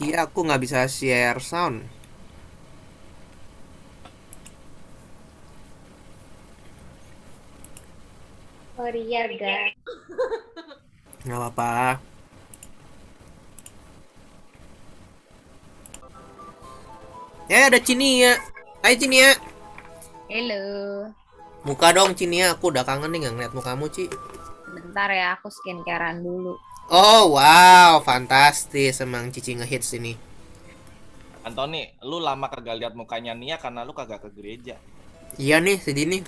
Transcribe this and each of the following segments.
Iya, aku nggak bisa share sound. Sorry ya guys. Nggak apa-apa. Ada Cinia. Hai Cinia. Halo. Muka dong Cinia, aku udah kangen nih nggak ngeliat mukamu Ci. Bentar ya, aku skincarean dulu. Oh wow, fantastis emang Cici ngehits ini. Antoni, lu lama kagak lihat mukanya Nia karena lu kagak ke gereja. Iya nih, sedih nih.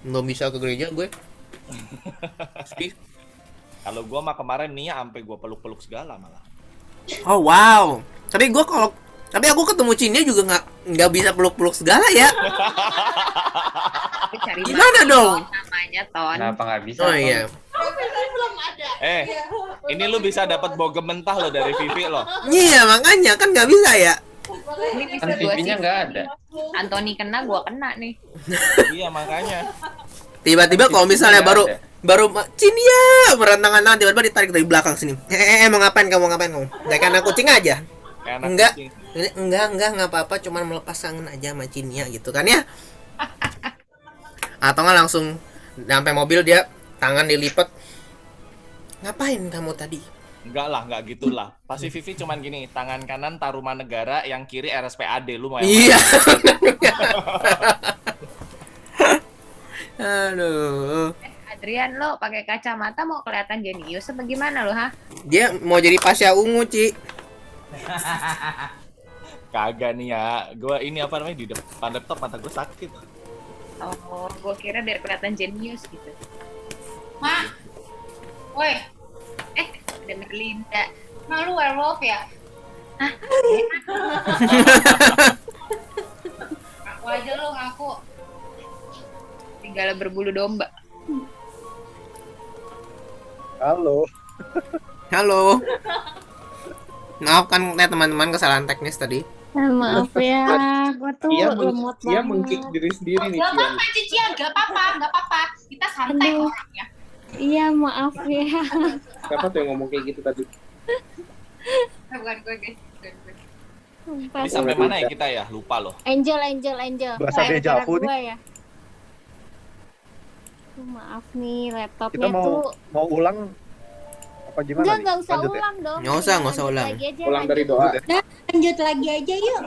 Belum bisa ke gereja gue. Sedih. Kalau gua mah kemarin Nia sampai gua peluk-peluk segala malah. Oh wow. Tapi aku ketemu Cinia juga nggak bisa peluk-peluk segala ya. Aku cari Gimana banget dong? namanya Ton. Kenapa nggak bisa? Oh Ton? iya. Ini lu bisa dapat bogem mentah lo dari Vivi lo. Iya makanya kan nggak bisa ya. Ini bisa Kan gua TV-nya sih. nggak ada. Antoni kena, gua kena nih. Iya makanya. Tiba-tiba kalau misalnya Nggak ada. baru Cinia berantangan tiba-tiba ditarik dari belakang sini. Mau ngapain kamu Ya kan aku kucing aja. Kayak anak Enggak. kucing. Enggak nggak apa-apa, cuman melepas kangen aja sama Cinia gitu kan ya. Atau nggak langsung sampai mobil dia tangan dilipat. Ngapain kamu tadi? Enggak lah, enggak gitulah. Pasti Vivi cuman gini, tangan kanan Taruman Negara, yang kiri RSPAD. Lu mau yang Iya. mana? Aduh. Adrian, lo pakai kacamata mau kelihatan jenius apa gimana lo, ha? Dia mau jadi Pasha Ungu, Ci. Kagak nih ya. Gua ini apa namanya di depan laptop mata gue sakit. Oh, gua kira biar kelihatan jenius gitu. Ma, woi, Ada Merlinda. ma lu werewolf ya? Aku aja lu ngaku. Serigala berbulu domba. Halo. Halo. Maafkan teman-teman kesalahan teknis tadi. Maaf ya, gue tuh lemot Dia banget. mengkick diri sendiri nih. Gak Cian. apa-apa, Cician, gak apa-apa, gak apa-apa. Kita santai Aduh. orangnya. Iya, maaf ya. Siapa tuh yang ngomong kayak gitu tadi? Bukan gue, guys. Bukan gue. Ini sampai mana ya kita ya? Lupa loh. Angel. Bahasa Kayak deja gara vu nih. gua ya. Maaf nih, Kita laptopnya mau tuh. ulang apa gimana Enggak, nih? nggak usah Lanjut ya? ulang dong. Nggak usah Lanjut ulang. lagi aja, Ulang dari lanjut. doa ya. Lanjut lagi aja yuk.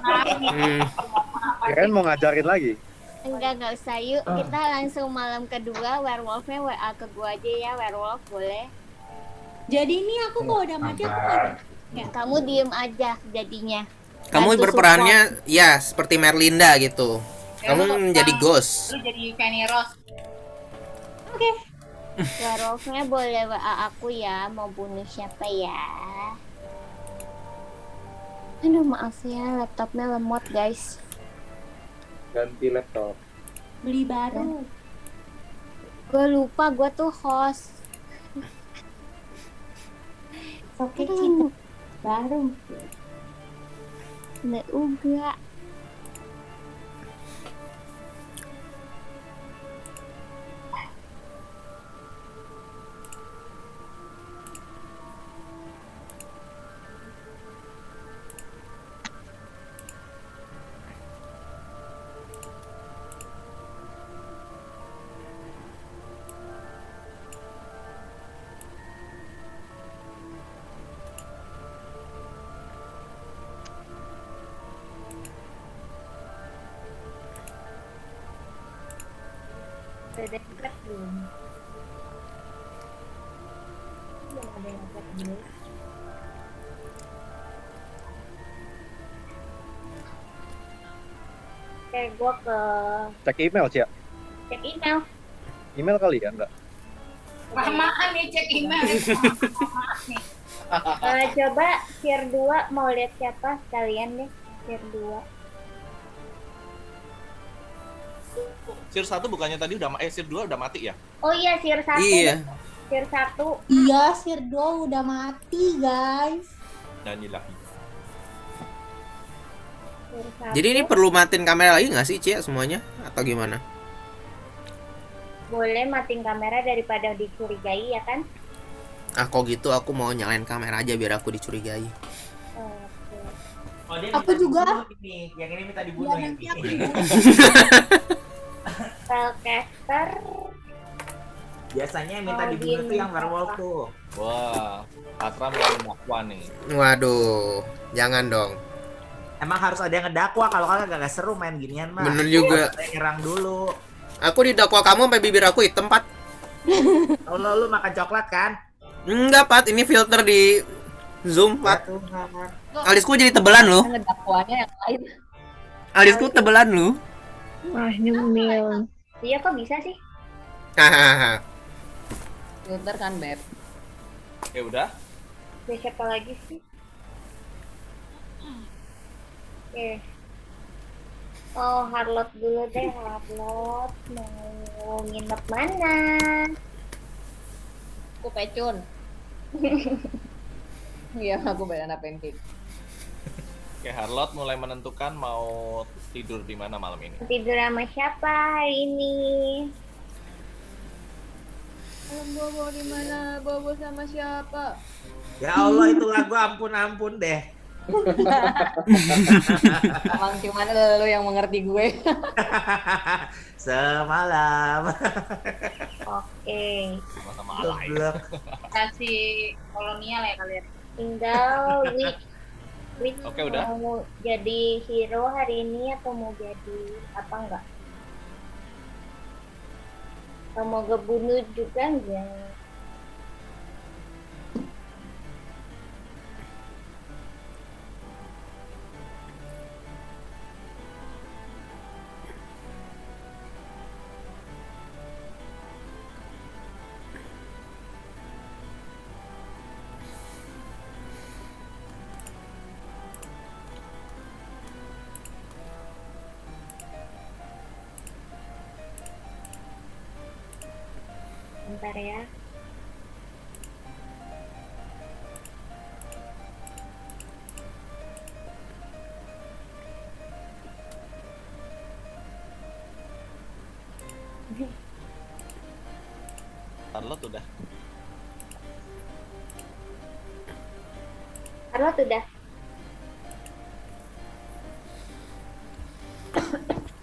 Kirain mau ngajarin lagi. Enggak usah yuk. Kita langsung malam kedua, werewolfnya WA ke gua aja ya, werewolf boleh. Jadi ini aku kalau udah mati aku nggak Ya, kamu diem aja jadinya. Kamu Bantu berperannya ya seperti Merlinda gitu. Ya, lu Kamu menjadi tentang- ghost. Lu jadi Fanny Rose. Werewolfnya boleh WA aku ya, mau bunuh siapa ya. Aduh maaf ya, laptopnya lemot guys. Ganti laptop. beli baru. Gue lupa gue tuh host. Oke, Aduh, baru. nggak uga. Udah dekat belum? Belum ada yang dekat belum. Oke, gue ke Cek email sih ya. cek email. Email kali ya enggak? Kelamaan nih cek email. Maaf nih. Coba tier 2 mau lihat siapa sekalian deh. Tier 2. Sir 1 bukannya tadi udah Sir 2 udah mati ya? Oh iya, tier 1. Iya. Tier 1. Iya, Sirdo udah mati, guys. Nyanyilah. Tier 1. Jadi ini perlu matiin kamera lagi nggak sih, Cia, semuanya? Atau gimana? boleh matiin kamera daripada dicurigai ya kan? Ah, kok gitu aku mau nyalain kamera aja biar aku dicurigai. Oh, dia Aku minta juga. dibunuh ini. Yang ini minta dibunuh Ya, nanti aku ini. Spellcaster. Biasanya yang minta Oh, dibunuh gini. tuh yang werewolf tuh. Wah, Patra mulai mendakwa nih. Waduh, jangan dong. Emang harus ada yang ngedakwa, kalau kagak gak seru main ginian mah. Bener juga. Ada yang nyerang dulu. Aku didakwa kamu sampai bibir aku hitam, Pat. Oh, lu makan coklat kan? Enggak, Pat. Ini filter di Zoom, Ya Pat. Tuhan. Alisku jadi tebelan loh. Ngedakwanya yang lain. Alisku tebelan loh. Wah, nyemil. Iya, kok bisa sih? Hahaha. Filter kan, Beb. Ya udah. Ya, siapa lagi sih? Oke. Oh, Harlot dulu deh, Harlot. Mau nginep mana? Aku pecun. Iya, aku banana pancake. Oke, Harlot mulai menentukan mau tidur di mana malam ini. Tidur sama siapa hari ini? Bobo di mana? Bobo sama siapa? Ya Allah, itu lagu ampun-ampun deh. Emang cuman lo yang mengerti gue. Semalam. Oke. Sama-sama alay. Goblok. Kasih kolonial ya kalian. Tinggal Witch Oke, udah. mau jadi hero hari ini atau mau jadi apa enggak? Atau mau ngebunuh juga enggak? Bentar ya. Harlot udah. Harlot udah.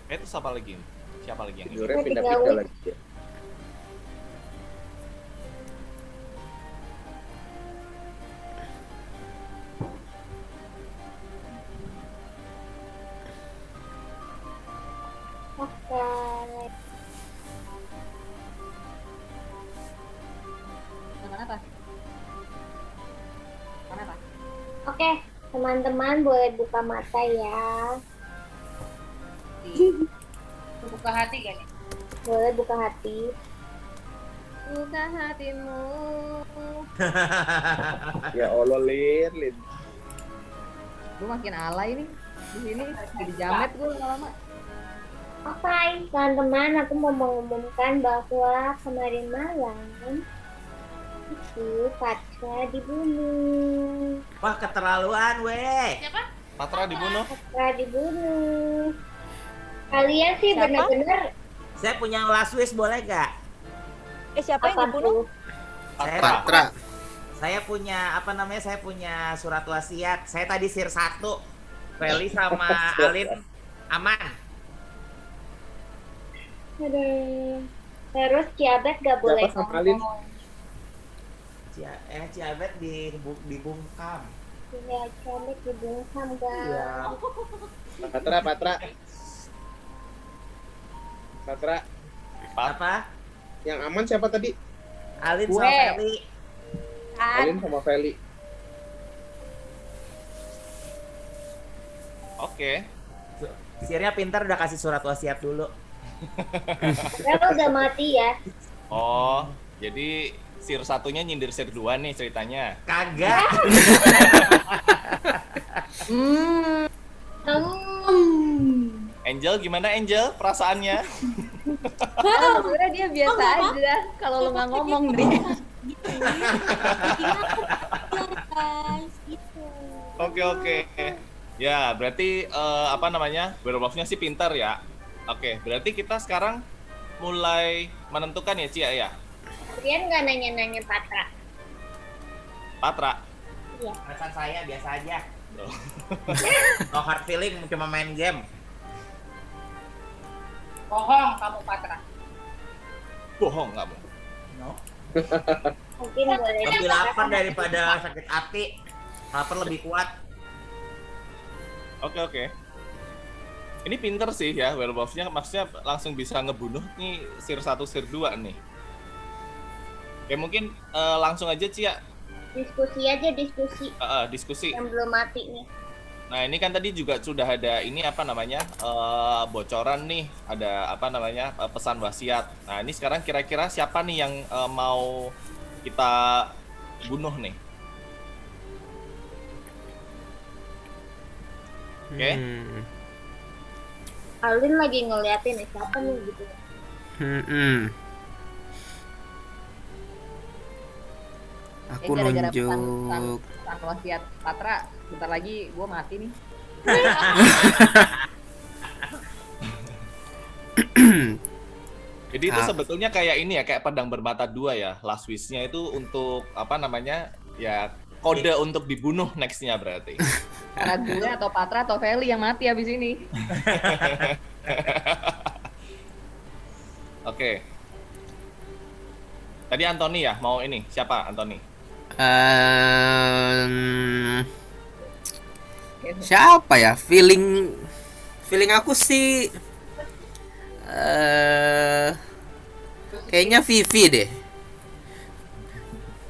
Itu siapa lagi? Siapa lagi yang ini? Tidurnya Tiga pindah-pindah week. lagi ya. Oke. Mana apa? Mana apa? Oke, teman-teman boleh buka mata ya. Buka hati kan ya? Boleh buka hati. Buka hatimu. Ya Allah, Lin. Gue makin alay nih. Di sini jadi jamet gue lama-lama. Oke, teman-teman, aku mau mengumumkan bahwa kemarin malam itu Patra dibunuh. Wah, keterlaluan, weh. Siapa? Patra dibunuh. Patra dibunuh. Kalian sih Siapa? benar-benar Saya punya last wish, boleh gak? Siapa apa tuh? Patra. Saya punya, apa namanya, saya punya surat wasiat. Saya tadi sir 1. Feli sama Alin aman. Aduh. Terus Ciabet gak boleh Siapa sama Alin? ngomong. Ciabet dibungkam. Iya, Ciabet dibungkam guys. Iya. Patra. Apa? Yang aman siapa tadi? Alin Gue. sama Feli. Alin sama Feli. Oke. Sirnya pintar, udah kasih surat wasiat dulu. Lo udah mati ya? Oh, jadi sir satunya nyindir sir 2 nih ceritanya. Kagak. Angel gimana Angel perasaannya? Sebenernya dia biasa aja. Kalau lu nggak ngomong dia. Gitu. Guys, gitu. Oke. Ya, berarti apa namanya? Werewolf-nya sih pintar ya. Oke, berarti kita sekarang mulai menentukan ya, Cia ya. Kalian nggak nanya-nanya Patra? Patra. Iya. Perasaan saya biasa aja. Oh. No hard feeling, cuma main game. Bohong kamu Patra. Bohong kamu. No. Mungkin boleh. Lebih lapar daripada sakit hati. Lapar lebih kuat. Oke. Ini pinter sih ya werewolf-nya, maksudnya langsung bisa ngebunuh nih Sir 1, Sir 2 nih. Oke, mungkin langsung aja Cia, Diskusi aja, diskusi. diskusi. Yang belum mati nih. Nah ini kan tadi juga sudah ada ini apa namanya bocoran nih, ada apa namanya pesan wasiat. Nah ini sekarang kira-kira siapa nih yang mau kita bunuh nih? Oke. Alin lagi ngeliatin siapa nih gitu. Aku nunjuk. Pesan wasiat Patra, bentar lagi gue mati nih. Jadi itu sebetulnya kayak ini ya, kayak pedang bermata dua ya. Last wish-nya itu untuk apa namanya? Ya kode untuk dibunuh next-nya berarti. Karena gue atau Patra atau Feli yang mati habis ini. Oke. Tadi Anthony ya, mau ini. Siapa Anthony? Siapa ya? Feeling aku sih kayaknya Vivi deh.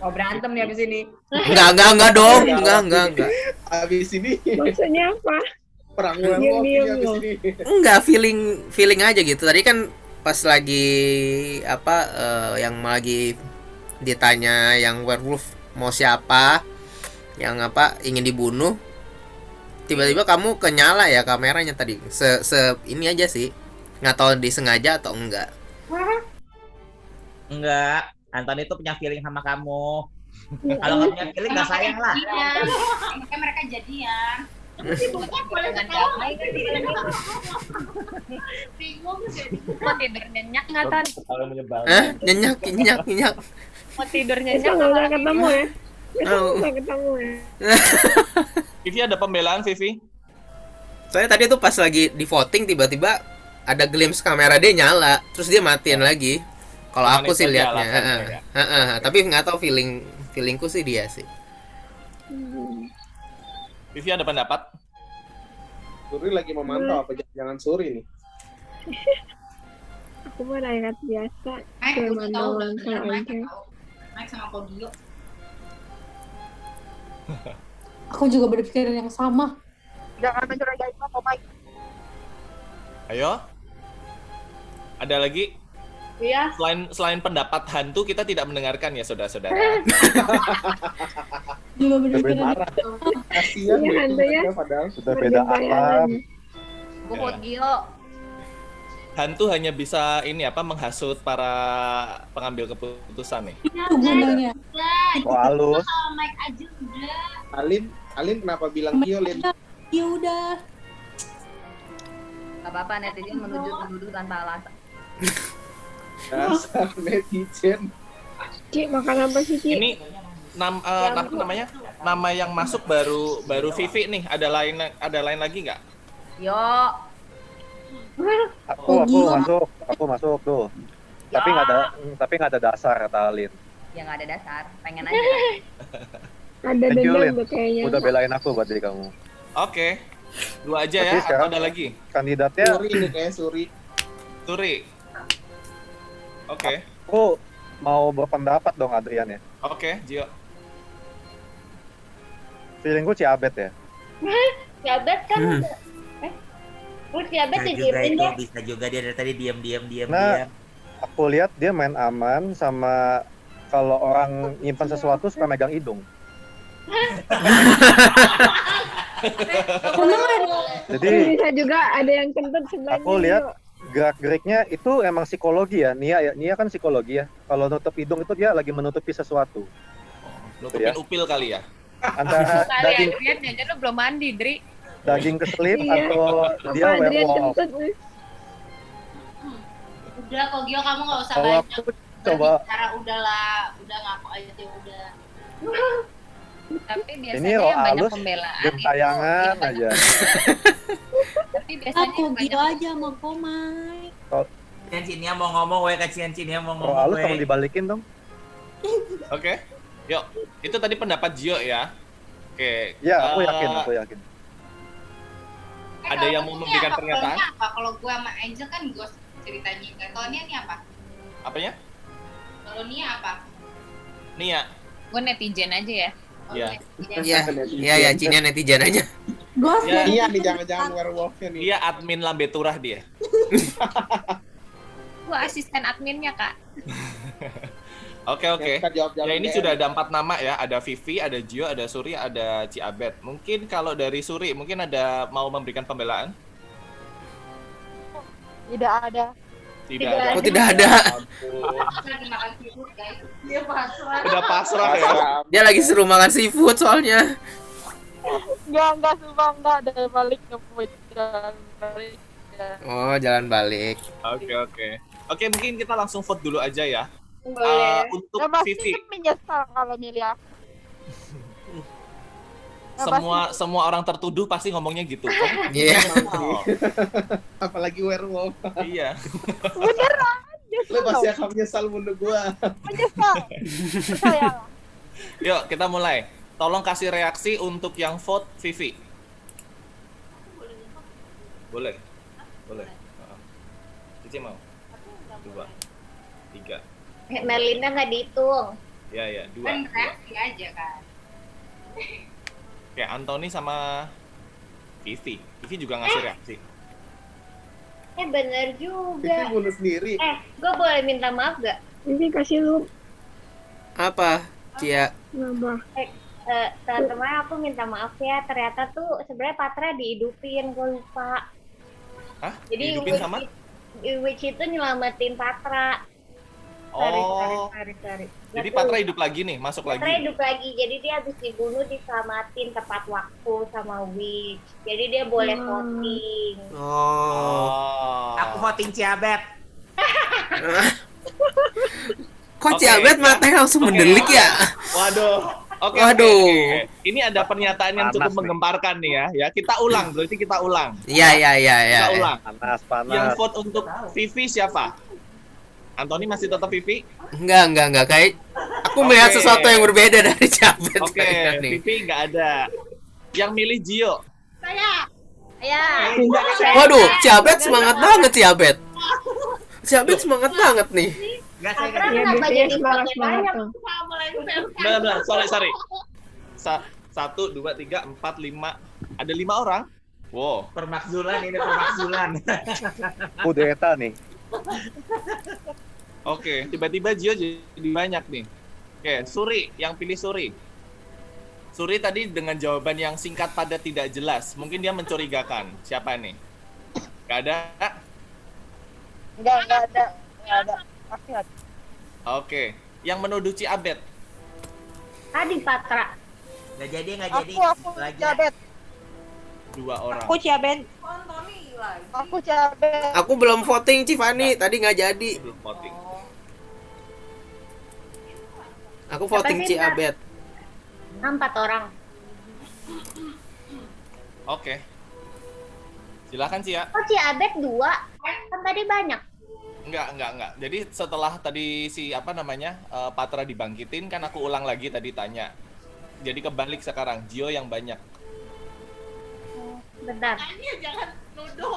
Oh berantem nih habis ini. Enggak dong. Enggak. Abis ini Maksudnya apa? perang werewolf ini Diam-diam abis loh. ini. Enggak, feeling aja gitu. Tadi kan pas lagi apa yang lagi ditanya yang werewolf mau siapa, yang apa ingin dibunuh, tiba-tiba kamu kenyala ya kameranya tadi. Ini aja sih, nggak tahu disengaja atau enggak. Enggak, Anthony itu punya feeling sama kamu. Kalau nggak punya feeling nggak sayang lah. Makanya mereka jadian. Boleh damai kan di film itu. Bingung sih. Mau tidur nyenyak nggak Tan? Kalau menyebalkan. Nyenyak. Mau tidur Kita nyenyak nggak usah ketemu ya. Kita Oh. nggak usah ketemu ya. Vivi ada pembelaan Vivi? Soalnya tadi tuh pas lagi di voting tiba-tiba ada glimpse kamera dia nyala, terus dia matiin lagi. Kalau Cuman aku itu sih aja liatnya, alasannya ya. tapi nggak tahu feelingku sih dia sih. Vivi ada pendapat? Suri lagi memantau apa jangan Suri nih. Aku mah rakyat biasa. Mike Cuma udah tahu udah nongol bener Mike aja. tahu. Mike sama Kogio. Aku juga berpikiran yang sama. Jangan mencurigai Koko Mike. Ayo. Ada lagi? Iya. Selain pendapat hantu, kita tidak mendengarkan ya saudara-saudara. Juga Lebih berpikiran marah. Kasihan Iya, deh hantunya. mereka padahal Sudah beda alam. Gue vote Gio. Hantu hanya bisa ini apa menghasut para pengambil keputusan nih. itu gunanya. Oh, halus. Sama Mike aja udah. Alin kenapa bilang Kio Lin? Ya udah. Gak apa-apa netizen menuduh tanpa alasan. Dasar netizen. Cik, makan apa sih, Cik? Ini apa namanya? Nama yang masuk baru Vivi nih. Ada lain lagi nggak? Yo. Aku masuk tuh. Tapi nggak ada dasar kata Alin. Ya nggak ada dasar. Pengen aja. Ada Thank you, dendam Lin. tuh kayaknya. Udah belain aku buat diri kamu. Oke. 2 aja Berarti ya, atau sekarang- ada lagi? Kandidatnya Suri nih kayak Suri. Turi. Oke. aku mau berpendapat dong Adrian ya. Oke, Gio. Feeling gue Ciabet ya. Ciabet kan Ciabet Bisa juga dikirim itu, deh. bisa juga dia dari tadi diam. Nah, aku lihat dia main aman sama kalau orang nyimpan sesuatu suka megang hidung. Jadi Bisa juga ada yang kentut sebelahnya. aku lihat gerak-geriknya itu emang psikologi ya. Nia kan psikologi ya. Kalau nutup hidung itu dia lagi menutupi sesuatu. Nutupin Ya. upil kali ya. Antara daging Adrian aja lu belum mandi, Dri. daging keselip Iya. atau dia Apa Adrian werewolf. kentut nih? Udah Kogio kamu nggak usah Kalau banyak aku coba berbicara, udahlah, udah ngaku aja udah. Tapi Ini biasanya roh yang banyak halus, pembelaan game itu tayangan yang banyak- aja. Tapi biasanya Aku yang banyak gitu aja mau komai. Cian-ciannya mau ngomong, weh ke cian-ciannya mau Roh ngomong, halus tolong weh. dibalikin dong. Oke. Yuk, itu tadi pendapat Gio ya. Oke. Ya, aku eh, yakin, aku yakin. Ada yang mau memberikan pernyataan? Apa? Kalau gue sama Angel kan gue ceritanya. Kalau Nia ini apa? Apanya? Kalau Nia apa? Nia. gue netizen aja ya. Oh, Iya. Iya, iya ya, Cina netizen aja. Ghost Ya. Iya nih jangan-jangan werewolfnya nih. Dia admin Lambe Turah dia. Gue asisten adminnya, Kak. Oke, oke. Kita jawab Ya ini sudah ada 4 nama ya, ada Vivi, ada Gio, ada Suri, ada Ciabet. Mungkin kalau dari Suri, mungkin ada mau memberikan pembelaan? Tidak ada. Tidak ada. Oh, tidak ada. Ampun. Lagi makan seafood guys. Dia pasrah. Udah pasrah ya. Dia lagi seru makan seafood soalnya. Enggak sumpah enggak ada balik ngepoin jalan balik. Oh, jalan balik. Oke, oke. Oke, mungkin kita langsung vote dulu aja ya. Boleh. Untuk Ya pasti Vivi, menyesal kalau milih aku. semua orang tertuduh pasti ngomongnya gitu. Iya. Apalagi werewolf. Iya. Beneran. Lu pasti akan menyesal bunuh gua. Menyesal. Percayalah. Yuk, kita mulai. Tolong kasih reaksi untuk yang vote Vivi. Boleh. Boleh. Cici mau? 2, 3. Merlinda nggak dihitung. Ya, ya. 2. Kan reaksi aja kan. Oke, Anthony sama Vivi. Vivi juga ngasih reaksi. Bener Itu juga. bunuh sendiri. Gue boleh minta maaf gak? Ini kasih lu Apa? Cia. nambah. Teman-teman aku minta maaf ya. Ternyata tuh sebenarnya Patra dihidupin, gue lupa. Hah? Jadi Dihidupin sama? Witch itu nyelamatin Patra. Sorry. Oh, jadi Patra hidup lagi nih, masuk Patra lagi. hidup lagi, jadi dia habis dibunuh diselamatin tepat waktu sama Witch. Jadi dia boleh voting. Oh. Aku voting Ciabet. Kok Oke, Ciabet matanya langsung Oke. mendelik ya? Waduh. Oke, Waduh. oke. Ini ada pernyataan yang Panas cukup nih. menggemparkan nih ya. Ya, kita ulang, berarti kita ulang. Iya, iya, iya, iya. Kita ulang. Panas, Yang panas. vote untuk Vivi siapa? Anthony masih tetap Vivi? Enggak. Kayak aku Oke. melihat sesuatu yang berbeda dari Ciabet Oke, kayaknya nih. Vivi nggak ada. Yang milih Gio. Ya. Waduh, Ciabet semangat banget Ciabet. Ciabet semangat banget nih. Enggak, saya Patra Ya, kenapa biasanya jadi semangat voting banyak? tuh. Benar, sorry. 1, 2, 3, 4, 5. Ada 5 orang. Wow. permakzulan ini permakzulan. Kudeta nih. Oke, tiba-tiba Gio jadi banyak nih. Oke, Suri, yang pilih Suri. Suri tadi dengan jawaban yang singkat padat tidak jelas. Mungkin dia mencurigakan. Siapa nih? Gak ada? Enggak ada. Pasti ada. Oke. Yang menuduh Ciabet. Tadi Patra. Nggak jadi. Aku Itu aja. Ciabet. 2 orang. Ciabet. Aku Ciabet. Aku belum voting Civani, tadi nggak jadi. Belum voting. Aku voting Siapa sih, Kak? Ciabet. 4 orang. Oke. Silakan Cia. Oh, Ciabet 2. Kan tadi banyak. Enggak. Jadi setelah tadi Patra dibangkitin, kan aku ulang lagi tadi tanya. Jadi kebalik sekarang, Gio yang banyak. Bentar. Jangan nuduh.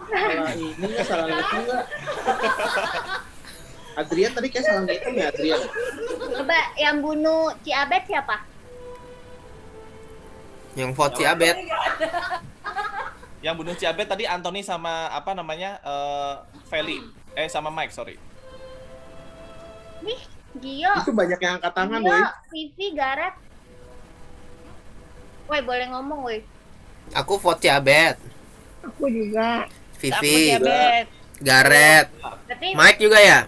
Salah ini nggak salah ngitung nggak? Adrian tadi kayak salah ngitung ya Adrian. Coba yang bunuh Ciabet siapa? Yang vote Ciabet. Yang bunuh Ciabet tadi Anthony sama Feli. Sama Mike, sorry. Nih, Gio. Itu banyak yang angkat tangan, Gio, boy. Vivi, Gareth. Woi, boleh ngomong, woi. Aku vote Ciabet. Aku juga. Vivi, Ciabet. Gareth, Berarti Mike juga ya?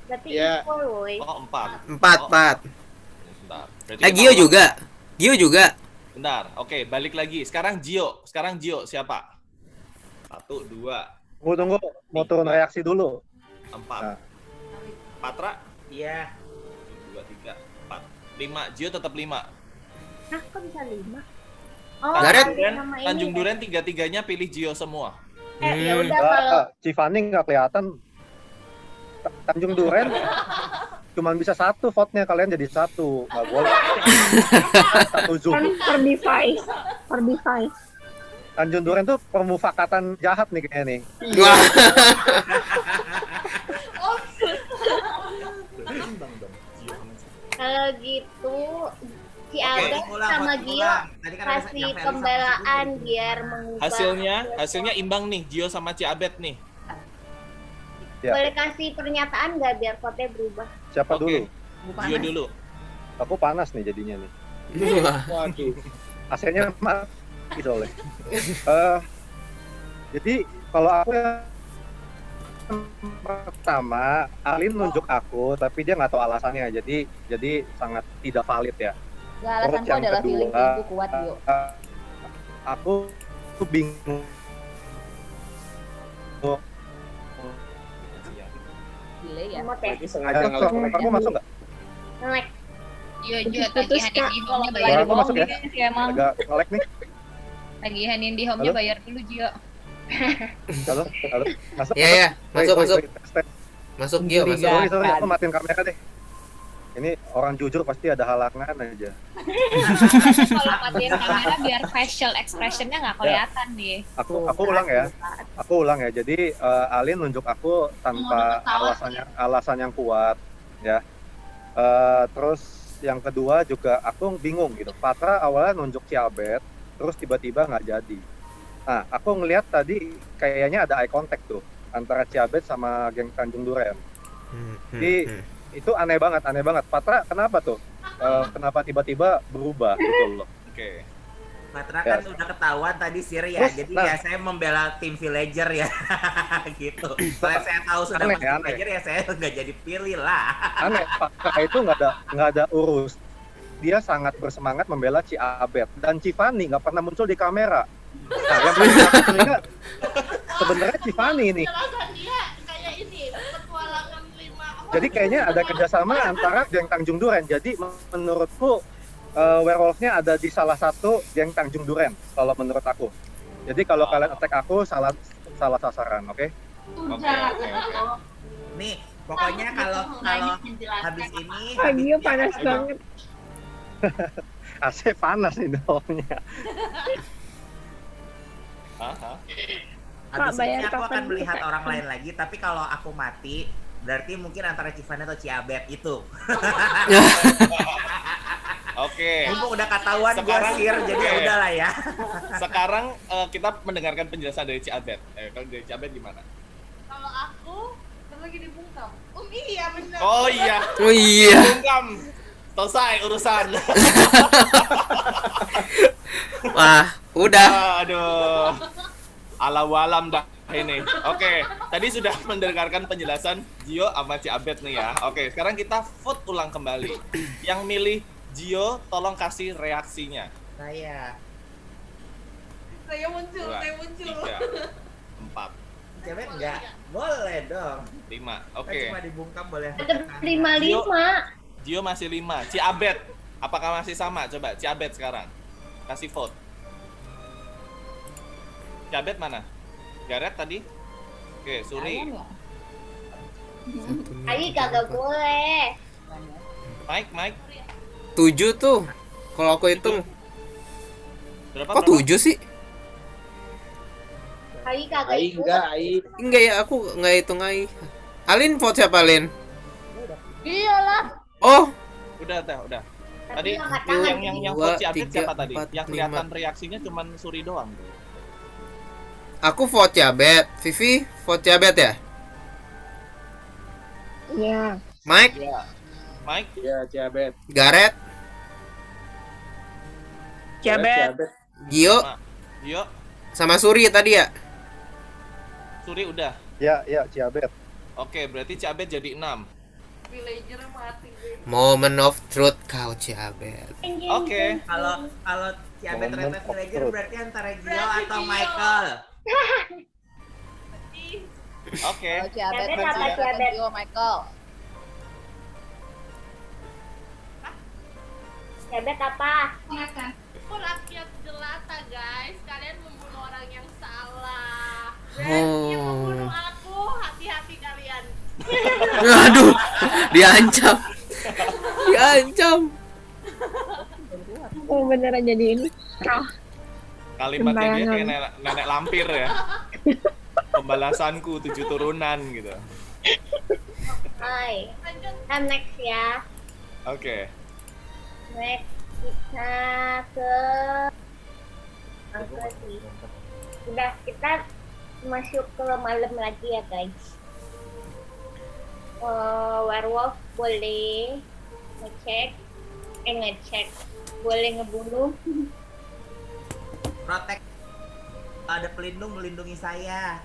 berarti Iya. equal, woi. Oh, 4. 4. Bentar. Berarti Eh, kita Gio ulang. juga. Gio juga. Bentar. Oke, balik lagi. Sekarang Gio siapa? 1, 2, Tunggu, mau turun reaksi dulu. 4. Nah. Patra? Iya. 2, 3, 4. 5. Gio tetap 5. Hah, kok bisa 5? Garet. Tanjung Duren tiga-tiganya pilih Gio semua. Ya udah kalau Civani nggak kelihatan. Tanjung Duren cuman bisa satu vote-nya, kalian jadi satu, nggak boleh. Satu zoom. Kan per device. Tanjung Duren tuh permufakatan jahat nih kayaknya nih. Wah. kalau gitu si Abed ulang, sama voting Gio ulang. Tadi kan ada kasih yang Feli sama pembelaan Suzuki. biar mengubah. Hasilnya imbang nih, Gio sama Ciabet nih. Ya. Boleh kasih pernyataan nggak biar vote-nya berubah? Siapa Oke. dulu? Gio dulu. Aku panas nih jadinya nih. Waduh. AC-nya mati soalnya. Jadi kalau aku yang pertama, Alin nunjuk aku, tapi dia nggak tahu alasannya, jadi sangat tidak valid ya. Gak, alasanku yang adalah kedua, feelingku kuat, Gio. Aku tuh bingung. Delay ya. Remote ya? Lagi sengaja ngelek. Kamu masuk nggak? Ngelek. Gio tagihan di home-nya bayar Suara aku dulu. masuk ya? Sih emang. Agak ngelek nih. Tagihan di home-nya Halo? bayar dulu, Gio. Halo, masuk. Iya, iya. Masuk, Wait, masuk. wait. Masuk Gio, masuk. Sorry, aku matiin kamera deh. Ini orang jujur pasti ada halangan aja. Kalau matiin kamera biar facial expression-nya nggak kelihatan nih. Aku ulang ya. Jadi Alin nunjuk aku tanpa alasan yang kuat ya. Terus yang kedua juga aku bingung gitu. Patra awalnya nunjuk Ciabet, terus tiba-tiba nggak jadi. Nah, aku ngelihat tadi kayaknya ada eye contact tuh antara Ciabet sama geng Tanjung Duren. Jadi itu aneh banget. Patra kenapa tuh? Kenapa tiba-tiba berubah gitu loh? Oke. Patra kan udah ketahuan tadi Sir ya, Terus, jadi ya saya membela tim villager ya, gitu. Soalnya saya tahu sudah Aneh, masuk aneh. villager ya saya nggak jadi pilih lah. Aneh, Patra itu nggak ada urus. Dia sangat bersemangat membela Ciabet dan Civani nggak pernah muncul di kamera. Nah, yang paling aku curiga sebenarnya Civani ini. Jadi kayaknya ada kerjasama antara geng Tanjung Duren. Jadi menurutku werewolfnya ada di salah satu geng Tanjung Duren kalau menurut aku. Jadi kalau kalian attack aku salah sasaran, oke? Oke. Nih, pokoknya kalau habis ini Gio panas banget. AC panas nih dalamnya. habis Pak, bayar ini aku token akan dulu, melihat Kak. orang lain lagi, tapi kalau aku mati berarti mungkin antara Civani atau Ciabet itu. Oke. Mumpung udah ketahuan gua Sekarang- Sir, jadi ya oke. udahlah ya. Sekarang kita mendengarkan penjelasan dari Ciabet. Kalau dari Ciabet gimana? Kalau aku kan lagi dibungkam. Iya benar. Oh iya. Oh iya. Bungkam. Selesai urusan. Wah, udah. Aduh. Alam-alam dah ini. Oke, tadi sudah mendengarkan penjelasan Gio sama Ciabet nih ya. Oke, sekarang kita vote ulang kembali. Yang milih Gio, tolong kasih reaksinya. Saya Saya muncul. 3, 4, Ciabet enggak? Boleh dong. 5. Kan Oke. cuma dibungkam boleh. Tetap 5-5. Gio masih 5. Ciabet, apakah masih sama? Coba Ciabet sekarang. Kasih vote. Ciabet mana? Garet tadi? Oke, Suri. Ayi kagak boleh. Mike. 7 tuh. Kalau aku hitung. Berapa? Kok 7 sih? Ayi kagak Ai ikut. enggak, Ai. Enggak ya, aku nggak hitung AI. Alin vote siapa, Alin? Iyalah. Oh, Udah. Tadi Tapi angkat tangan. yang Dua, vote Ciabet tiga, siapa tadi? empat, Yang lima. kelihatan reaksinya cuman Suri doang. aku vote Ciabet. Vivi vote Ciabet ya? Iya. Mike, Iya. Mike, Ya, Ciabet. Garet, Ciabet. Gio, Gio, sama Suri tadi ya? Suri udah. Ya, Ciabet. Oke, berarti Ciabet jadi 6. Villager mati. Moment of truth kau Ciabet. Oke. Kalau Ciabet Moment ternyata of villager truth. berarti antara Gio Berarti atau Gio. Michael. Oke. Kalau Ciabet Ciabet versi apa Ciabet? Gio Michael. Jabet apa? Rakyat jelata guys, kalian membunuh orang yang salah. Oh. Yang membunuh aku, hati-hati kalian. Aduh, diancam. Diancam. Oh, beneran jadi ini. Kalimatnya dia Sembarangan. kayak nenek lampir ya. Pembalasanku 7 turunan gitu. Hai. Next ya. Oke. Next kita ke angka sih. Udah, kita masuk ke malam lagi ya guys. Werewolf boleh ngecek, boleh ngebunuh. Protek. Ada pelindung melindungi saya.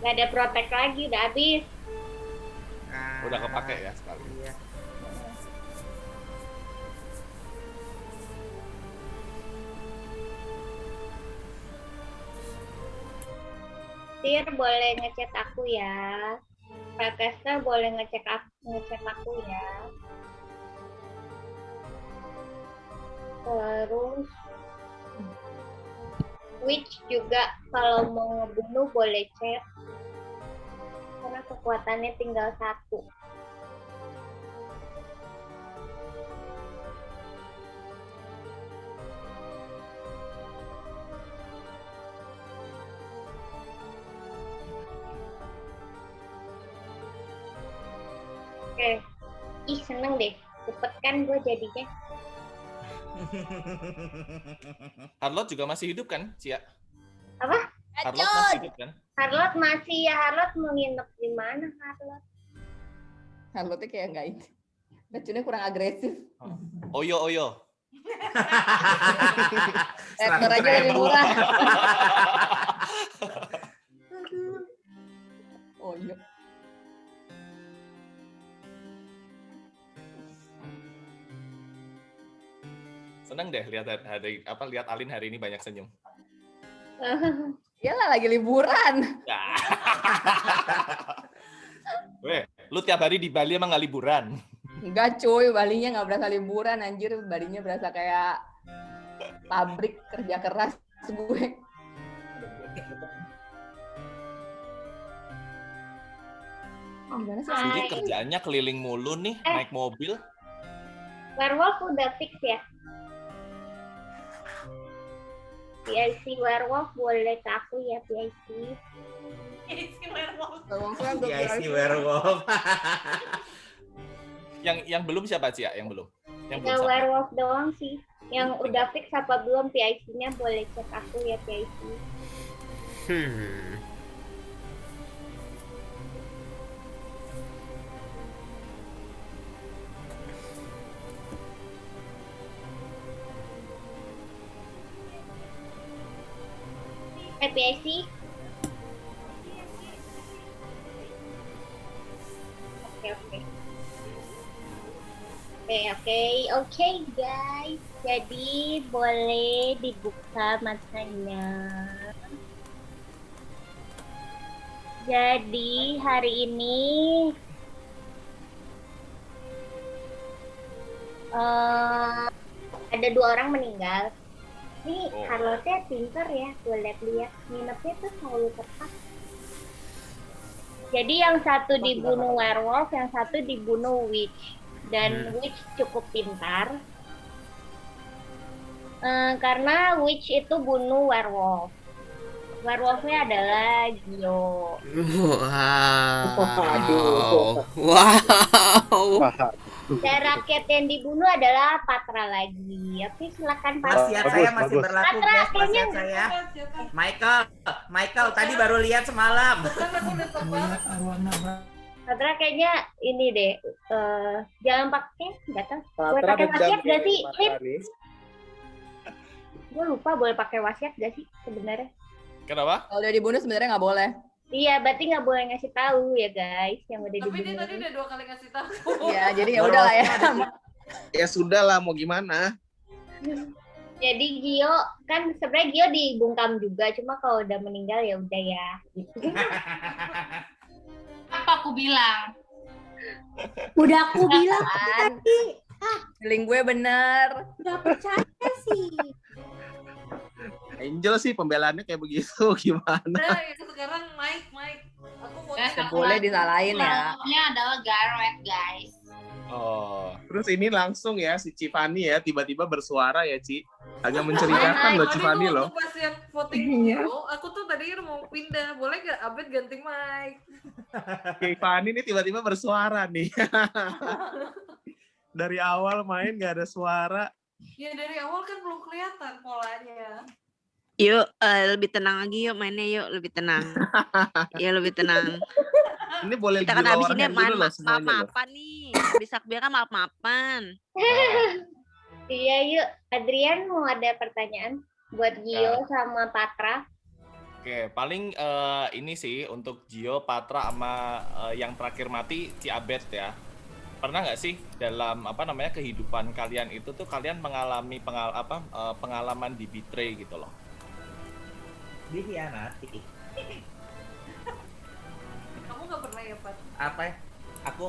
Gak ada protek lagi, udah habis. Udah kepake ya sekali. Iya. Tir boleh ngecek aku ya. Prakester boleh ngecek aku ya. Terus Witch juga kalau mau ngebunuh boleh cek. Karena kekuatannya tinggal 1. Oke. Ih, seneng deh. Cepet kan gue jadinya. Harlot juga masih hidup kan, Cia? Apa? Harlot masih hidup kan? Harlot masih ya. Harlot mau nginep di mana Harlot? Harlotnya kayak nggak itu. Racunnya kurang agresif. Oyo. Rektor aja lebih murah. Oh iya. Seneng deh lihat lihat Alin hari ini banyak senyum. Iyalah lagi liburan. Weh, lu tiap hari di Bali emang nggak liburan? Enggak cuy, Balinya nggak berasa liburan anjir. Balinya berasa kayak pabrik kerja keras gue. Gimana sih? Suri kerjaannya keliling mulu nih, naik mobil. Werewolf udah fix ya? PIC Werewolf boleh ke aku ya PIC. PIC Werewolf. PIC Werewolf. Yang belum siapa Cia? Yang belum? Yang belum Tinggal sampai. Werewolf doang sih. Yang udah fix apa belum PIC-nya boleh cek aku ya PIC. PIC. Oke guys. Jadi boleh dibuka matanya. Jadi hari ini ada 2 orang meninggal. Ini Harlotnya pinter ya, gue lihat-lihat nginepnya tuh selalu tepat. Jadi yang satu dibunuh werewolf, yang satu dibunuh witch. Dan witch cukup pintar. Karena witch itu bunuh werewolf. Werewolfnya adalah Gio. Wow. Dan rakyat yang dibunuh adalah Patra lagi. Oke, silakan Patra. Wasiat saya masih berlaku Patra, guys, kayaknya wasiat saya. Michael tadi baru lihat semalam. Patra kayaknya ini deh. Jangan pakai, nggak tahu. Boleh Patra pakai dan wasiat Jam gak sih? Patra nih. Gue lupa boleh pakai wasiat gak sih sebenarnya? Kenapa? Kalau udah dibunuh sebenarnya nggak boleh. Iya, berarti nggak boleh ngasih tahu ya guys yang udah Tapi dia dibunuh. tadi udah 2 kali ngasih tahu. Iya, jadi ya udah lah ya. Ya sudah lah, mau gimana? Jadi Gio kan sebenarnya Gio dibungkam juga, cuma kalau udah meninggal ya udah ya. Gitu. Apa aku bilang? Udah aku bilang Kan? tadi. Feeling gue bener. Gak percaya sih. Angel sih pembelaannya kayak begitu, gimana? Udah, ya sekarang Mike. Aku mau Boleh disalahin ya. Ini adalah Garrett, guys. Oh, terus ini langsung ya si Cifani ya tiba-tiba bersuara ya Ci. Agak menceritakan loh Cifani loh. Waktu pas yang voting itu, aku tuh tadi mau pindah. Boleh gak Abed ganti Mike? Cifani ini tiba-tiba bersuara nih. Dari awal main gak ada suara. Ya dari awal kan belum kelihatan polanya. Yuk, lebih tenang lagi yuk mainnya yuk, lebih tenang. Ya lebih tenang. Ini boleh Kita kan di abis lower ini hand dulu loh semuanya loh. maaf-maafan nih. Bisa biarkan maaf-maafan. Iya yuk, Adrian mau ada pertanyaan buat Gio sama Patra. Oke, paling ini sih untuk Gio, Patra, sama yang terakhir mati, si Abed ya. Pernah nggak sih dalam kehidupan kalian itu tuh kalian mengalami pengalaman di betray gitu loh? Dikhianati. Kamu gak pernah ya, Pat? Apa ya? Aku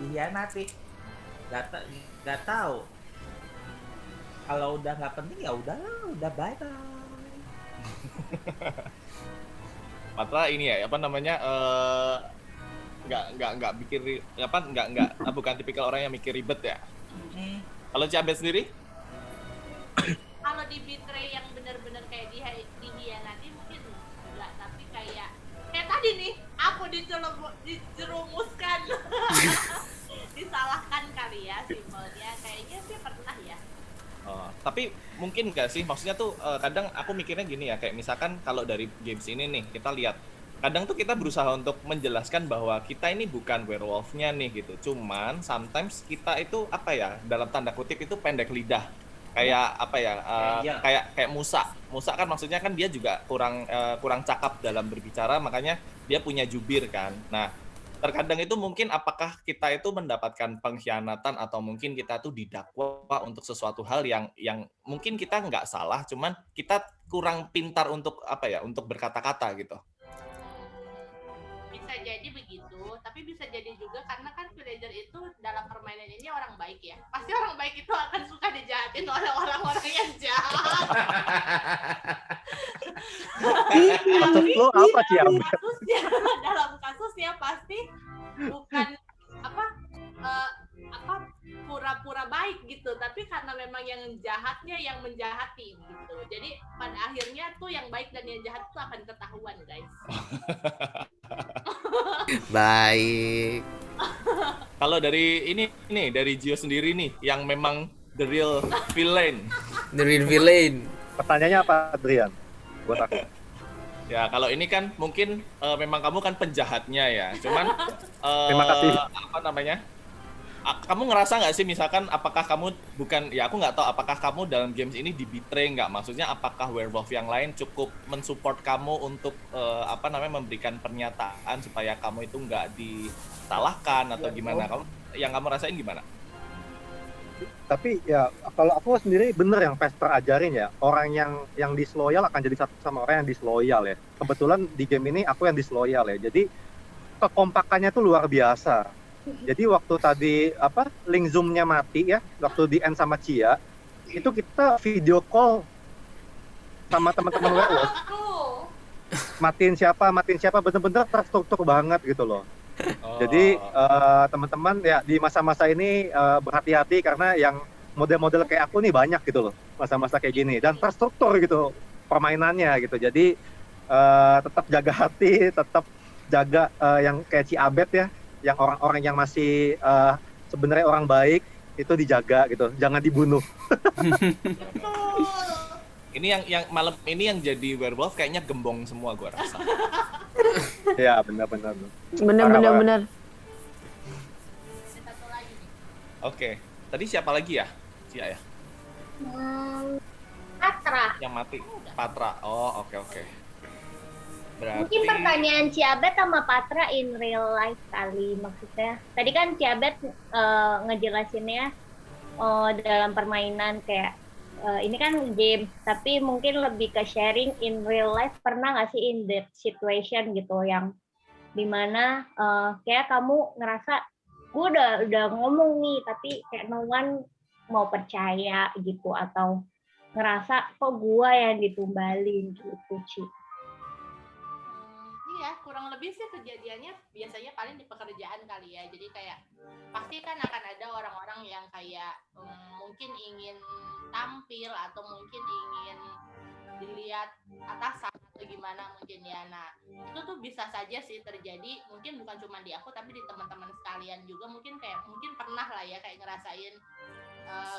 dikhianati. Gak tahu. Kalau udah nggak penting ya udahlah, udah bye bye. Patra ini ya nggak bikin bukan tipikal orang yang mikir ribet ya. Kalau Ciabet sendiri? Kalau di betray yang benar-benar kayak dihianati mungkin enggak, tapi kayak tadi nih aku dijerumuskan. Disalahkan kali ya simpelnya, kayaknya sih pernah ya. Tapi mungkin nggak sih, maksudnya tuh kadang aku mikirnya gini ya, kayak misalkan kalau dari games ini nih kita lihat kadang tuh kita berusaha untuk menjelaskan bahwa kita ini bukan werewolf-nya nih gitu, cuman sometimes kita itu dalam tanda kutip itu pendek lidah, kayak kayak Musa kan maksudnya kan dia juga kurang cakap dalam berbicara, makanya dia punya jubir kan. Nah terkadang itu mungkin apakah kita itu mendapatkan pengkhianatan atau mungkin kita tuh didakwa untuk sesuatu hal yang mungkin kita nggak salah, cuman kita kurang pintar untuk untuk berkata-kata gitu. Bisa jadi begitu, tapi bisa jadi juga karena kan villager itu dalam permainan ini orang baik ya. Pasti orang baik itu akan suka dijahatin oleh orang-orang yang jahat. Maksud lo apa sih ya? Dalam kasusnya pasti bukan pura-pura baik gitu, tapi karena memang yang jahatnya yang menjahati gitu. Jadi pada akhirnya tuh yang baik dan yang jahat tuh akan ketahuan, guys. Baik. Kalau dari dari Gio sendiri nih yang memang the real villain. The real villain. Pertanyaannya apa, Adrian? Buat aku. Ya, kalau ini kan mungkin memang kamu kan penjahatnya ya. Cuman Terima kasih. Kamu ngerasa nggak sih misalkan apakah kamu aku nggak tahu apakah kamu dalam games ini di betray nggak? Maksudnya apakah werewolf yang lain cukup mensupport kamu untuk memberikan pernyataan supaya kamu itu nggak disalahkan atau gimana? Kamu rasain gimana? Tapi ya kalau aku sendiri bener yang Pester ajarin ya, orang yang disloyal akan jadi satu sama orang yang disloyal ya. Kebetulan di game ini aku yang disloyal ya. Jadi kekompakannya tuh luar biasa. Jadi waktu tadi link zoom-nya mati ya, waktu di end sama Cia, itu kita video call sama teman-teman werewolf. Matiin siapa bener-bener terstruktur banget gitu loh. Jadi teman-teman ya di masa-masa ini berhati-hati karena yang model-model kayak aku nih banyak gitu loh, masa-masa kayak gini dan terstruktur gitu permainannya gitu. Jadi tetap jaga hati, tetap jaga yang kayak Ciabet ya, yang orang-orang yang masih sebenarnya orang baik itu dijaga gitu, jangan dibunuh. Ini yang malam ini yang jadi werewolf kayaknya gembong semua gua rasa. Ya benar-benar. Benar. Oke, tadi siapa lagi ya? Cia ya? Patra. Yang mati Patra. Oh, oke. Berarti... Mungkin pertanyaan Ciabet sama Patra in real life kali maksudnya. Tadi kan Ciabet ngejelasinnya dalam permainan kayak ini kan game, tapi mungkin lebih ke sharing in real life. Pernah nggak sih in that situation gitu yang dimana kayak kamu ngerasa gue udah ngomong nih tapi kayak no one mau percaya gitu atau ngerasa kok gue yang ditumbalin gitu Ci. Iya, kurang lebih sih kejadiannya biasanya paling di pekerjaan kali ya. Jadi kayak pasti kan akan ada orang-orang yang kayak mungkin ingin tampil atau mungkin ingin dilihat atasan atau gimana mungkin ya. Nah, itu tuh bisa saja sih terjadi, mungkin bukan cuma di aku tapi di teman-teman sekalian juga mungkin pernah lah ya kayak ngerasain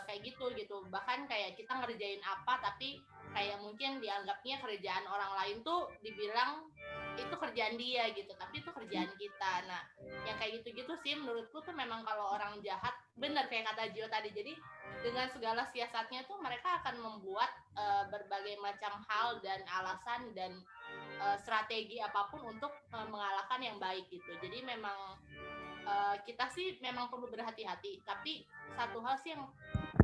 kayak gitu. Bahkan kayak kita ngerjain apa tapi kayak mungkin dianggapnya kerjaan orang lain tuh dibilang itu kerjaan dia gitu, tapi itu kerjaan kita. Nah, yang kayak gitu-gitu sih menurutku tuh memang kalau orang jahat, bener kayak kata Gio tadi, jadi dengan segala siasatnya tuh mereka akan membuat berbagai macam hal dan alasan dan strategi apapun untuk mengalahkan yang baik gitu. Jadi memang kita sih memang perlu berhati-hati, tapi satu hal sih yang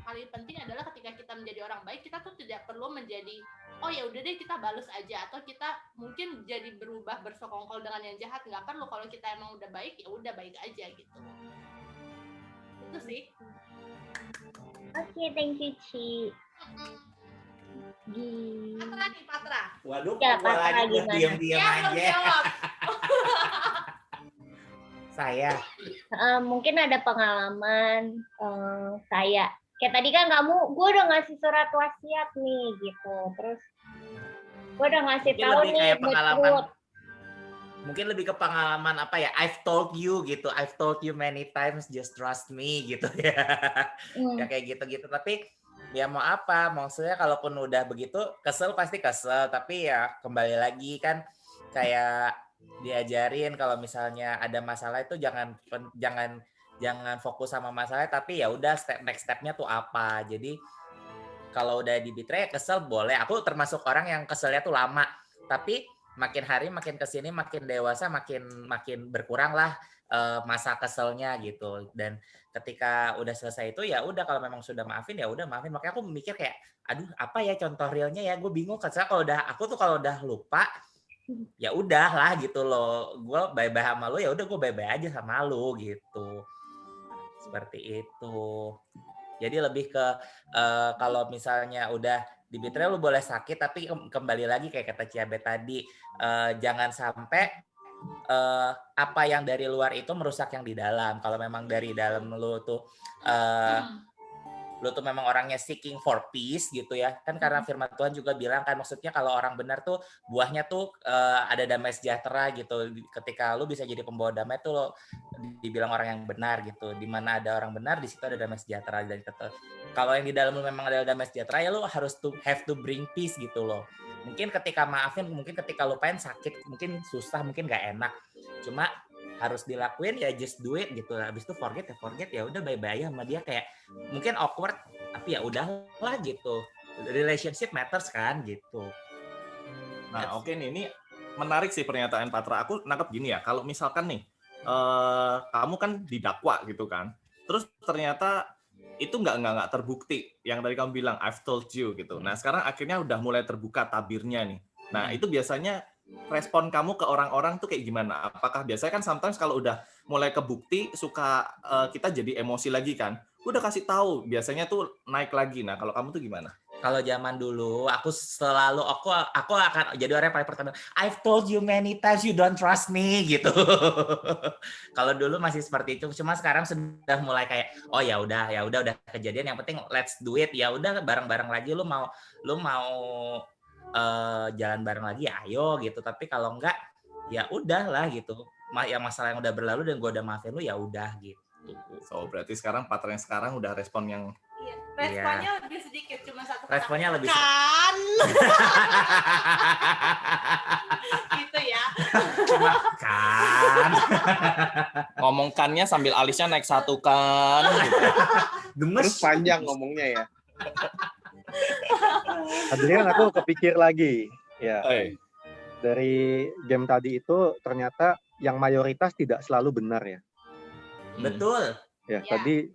paling penting adalah ketika kita menjadi orang baik, kita tuh tidak perlu menjadi oh ya udah deh kita balas aja, atau kita mungkin jadi berubah bersekongkol dengan yang jahat. Nggak perlu, kalau kita emang udah baik ya udah baik aja gitu. Itu sih. Oke, thank you Ci. Patra nih, Patra. Waduh, Ya, kok gua Patra lagi gimana? diam-diam Ya, belum aja. jawab. Saya. Mungkin ada pengalaman kayak tadi kan gue udah ngasih surat wasiat nih gitu, terus gue udah ngasih Mungkin tahu lebih nih kayak pengalaman, mood. mungkin lebih ke pengalaman apa ya, I've told you gitu, I've told you many times, just trust me gitu ya. Ya kayak gitu-gitu, tapi ya mau apa, maksudnya kalaupun udah begitu, kesel pasti kesel, tapi ya kembali lagi kan kayak diajarin kalau misalnya ada masalah itu jangan fokus sama masalah, tapi ya udah next stepnya tuh apa. Jadi kalau udah di betray kesel boleh. Aku termasuk orang yang keselnya tuh lama, tapi makin hari makin kesini makin dewasa makin berkurang lah masa keselnya gitu. Dan ketika udah selesai itu ya udah, kalau memang sudah maafin ya udah maafin. Makanya aku mikir kayak aduh apa ya contoh realnya ya, gue bingung. Karena kalau udah lupa ya udah lah gitu loh, gue bye-bye sama lo ya udah, gue bye-bye aja sama lo gitu, seperti itu. Jadi lebih ke kalau misalnya udah di betray lo boleh sakit, tapi kembali lagi kayak kata Ciabet tadi, jangan sampai apa yang dari luar itu merusak yang di dalam. Kalau memang dari dalam lo tuh memang orangnya seeking for peace gitu ya kan, karena firman Tuhan juga bilang kan, maksudnya kalau orang benar tuh buahnya tuh ada damai sejahtera gitu. Ketika lu bisa jadi pembawa damai tuh lo dibilang orang yang benar gitu. Di mana ada orang benar, di situ ada damai sejahtera. Dan kalau yang di dalam lu memang ada damai sejahtera ya lu harus have to bring peace gitu loh. Mungkin ketika maafin, mungkin ketika lupain sakit, mungkin susah, mungkin nggak enak, cuma harus dilakuin ya, just do it gitu. Habis itu forget ya udah, bye-bye sama dia. Kayak mungkin awkward tapi ya udahlah gitu. Relationship matters kan gitu. Nah, oke nih, ini menarik sih pernyataan Patra. Aku nangkep gini ya, kalau misalkan nih kamu kan didakwa gitu kan, terus ternyata itu nggak terbukti yang tadi kamu bilang I've told you gitu. Nah, sekarang akhirnya udah mulai terbuka tabirnya nih. Nah, itu biasanya respon kamu ke orang-orang tuh kayak gimana? Apakah biasanya kan sometimes kalau udah mulai kebukti suka kita jadi emosi lagi kan? Udah kasih tahu, biasanya tuh naik lagi. Nah, kalau kamu tuh gimana? Kalau zaman dulu aku selalu aku akan jadi orang yang paling pertama, I've told you many times, you don't trust me gitu. Kalau dulu masih seperti itu, cuma sekarang sudah mulai kayak oh ya udah kejadian, yang penting let's do it. Ya udah bareng-bareng lagi, lu mau jalan bareng lagi ayo gitu, tapi kalau enggak ya udahlah gitu. Yang masalah yang udah berlalu dan gue udah maafin lu ya udah gitu. So berarti sekarang Patra yang sekarang udah respon yang responnya lebih sedikit, cuma satu kata. Responnya lebih kan gitu ya. cuma kan ngomongkannya sambil alisnya naik satu kan gitu. Terus panjang ngomongnya ya. Adrian, aku kepikir lagi ya. Dari game tadi itu ternyata yang mayoritas tidak selalu benar ya. Betul. Ya, tadi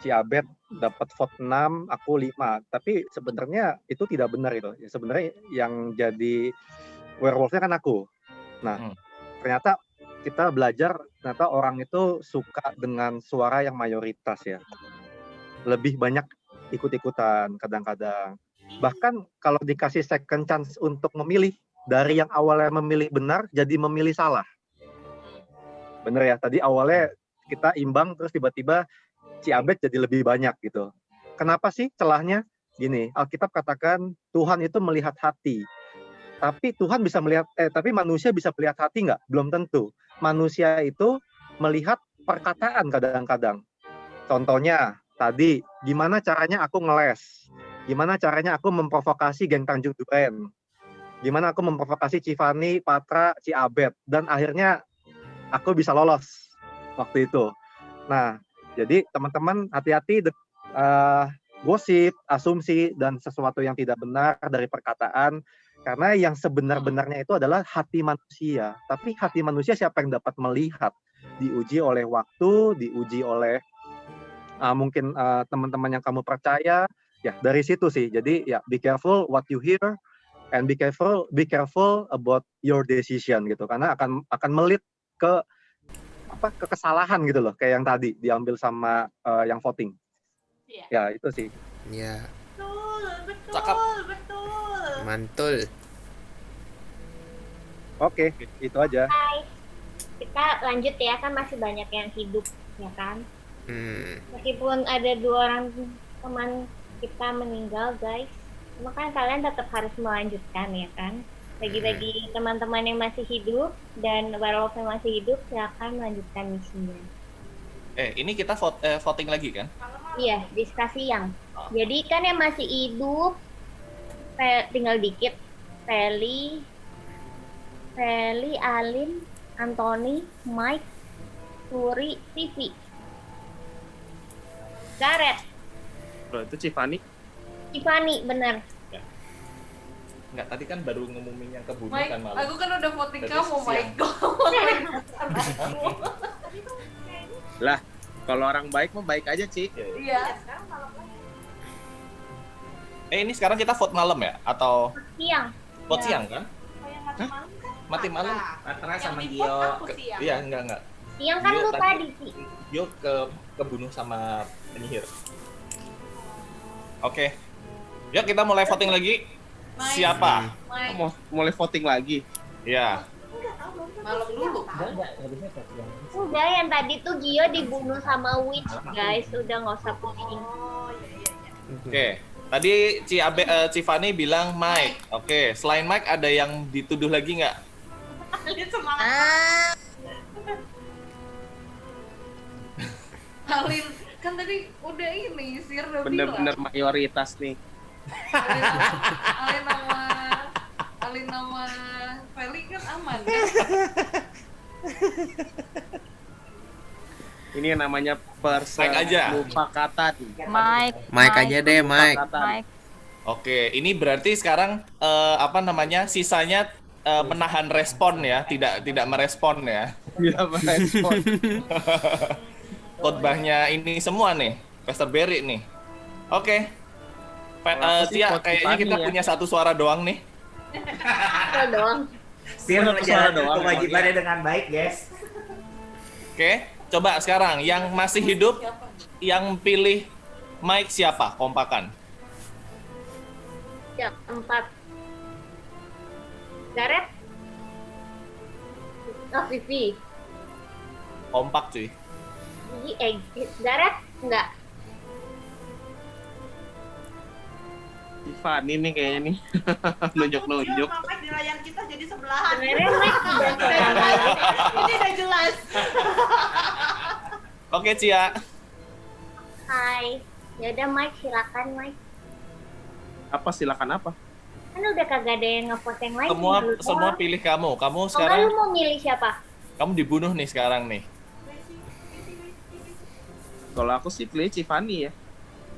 Ciabet dapat vote 6, aku 5. Tapi sebenarnya itu tidak benar itu. Ya, sebenarnya yang jadi werewolf-nya kan aku. Nah, ternyata kita belajar ternyata orang itu suka dengan suara yang mayoritas ya. Lebih banyak ikut-ikutan kadang-kadang. Bahkan kalau dikasih second chance untuk memilih, dari yang awalnya memilih benar jadi memilih salah. Bener ya, tadi awalnya kita imbang terus tiba-tiba Ciabet jadi lebih banyak gitu. Kenapa sih celahnya? Gini, Alkitab katakan Tuhan itu melihat hati. Tapi Tuhan bisa melihat, tapi manusia bisa melihat hati nggak? Belum tentu. Manusia itu melihat perkataan kadang-kadang. Contohnya, tadi, gimana caranya aku ngeles? Gimana caranya aku memprovokasi geng Tanjung Duren? Gimana aku memprovokasi Cifani, Patra, Ciabet? Dan akhirnya aku bisa lolos waktu itu. Nah, jadi teman-teman hati-hati gosip, asumsi, dan sesuatu yang tidak benar dari perkataan. Karena yang sebenar-benarnya itu adalah hati manusia. Tapi hati manusia siapa yang dapat melihat? Diuji oleh waktu, diuji oleh mungkin teman-teman yang kamu percaya. Ya, dari situ sih. Jadi ya, be careful what you hear, and be careful about your decision gitu. Karena akan melit ke kesalahan gitu loh. Kayak yang tadi diambil sama yang voting. Ya, itu sih. Ya. Betul. Mantul. Oke, itu aja. Hai. Kita lanjut ya, kan masih banyak yang hidup, ya kan? Meskipun ada 2 orang teman kita meninggal, guys, cuma kan kalian tetap harus melanjutkan, ya kan? Bagi-bagi teman-teman yang masih hidup dan werewolf yang masih hidup, silakan melanjutkan misinya. Ini kita voting lagi kan? Iya, diskusi yang. Jadi kan yang masih hidup tinggal dikit. Feli, Alin, Anthony, Mike, Suri, Vivi, Gareth. Loh, itu Cifani. Cifani, bener. Enggak, tadi kan baru ngumumin yang kebunuh Mike, kan malam. aku kan udah voting kamu, Mike. Lah, kalau orang baik mah baik aja, Ci. Iya. Ini sekarang kita vote malam ya? Atau Siang. vote siang kan? Mati malam. Patra sama Yang di Gio. vote aku siang. Iya, enggak. Siang kan Gio lu tadi sih. Gio kebunuh sama penyihir. Oke. Yuk kita mulai voting lagi. Siapa? Mau mulai voting lagi? Iya. Malam dulu kan? Udah, yang tadi tuh Gio dibunuh sama witch, guys. Udah nggak usah pusing. Oke. Tadi Cifani bilang Mike. Oke. Selain Mike ada yang dituduh lagi nggak? Alin, kan tadi udah ini, Sir udah Bener-bener bilang. mayoritas nih. Alin nama Feli kan aman kan? Ini yang namanya Mike aja. persemufakatan. Mike aja deh, Mike. Oke, ini berarti sekarang sisanya menahan respon ya, tidak merespon ya. Tidak merespon. Khotbahnya ini semua nih, Pastor Berry nih. Oke. Tia, kayaknya kita punya satu suara doang nih. Suara doang. Sir menjalankan kewajibannya dengan baik, guys. Oke, coba sekarang yang masih hidup, yang pilih Mike siapa? Kompakan. Yang 4. Gareth. Vivi. Kompak cuy. Gareth enggak. Tiffany nih kayaknya nih. Nunjuk-nunjuk. Mike di layar kita jadi sebelahan. Sebenarnya Mike Ini udah jelas. Oke, Cia. Hai. Ya udah Mike, silakan Mike. Apa silakan apa? Kan udah kagak ada yang ngevote yang lain. Semua pilih kamu. Kamu Lu sekarang mau milih siapa? kamu dibunuh nih sekarang nih. Kalau aku sih pilih Cifani ya.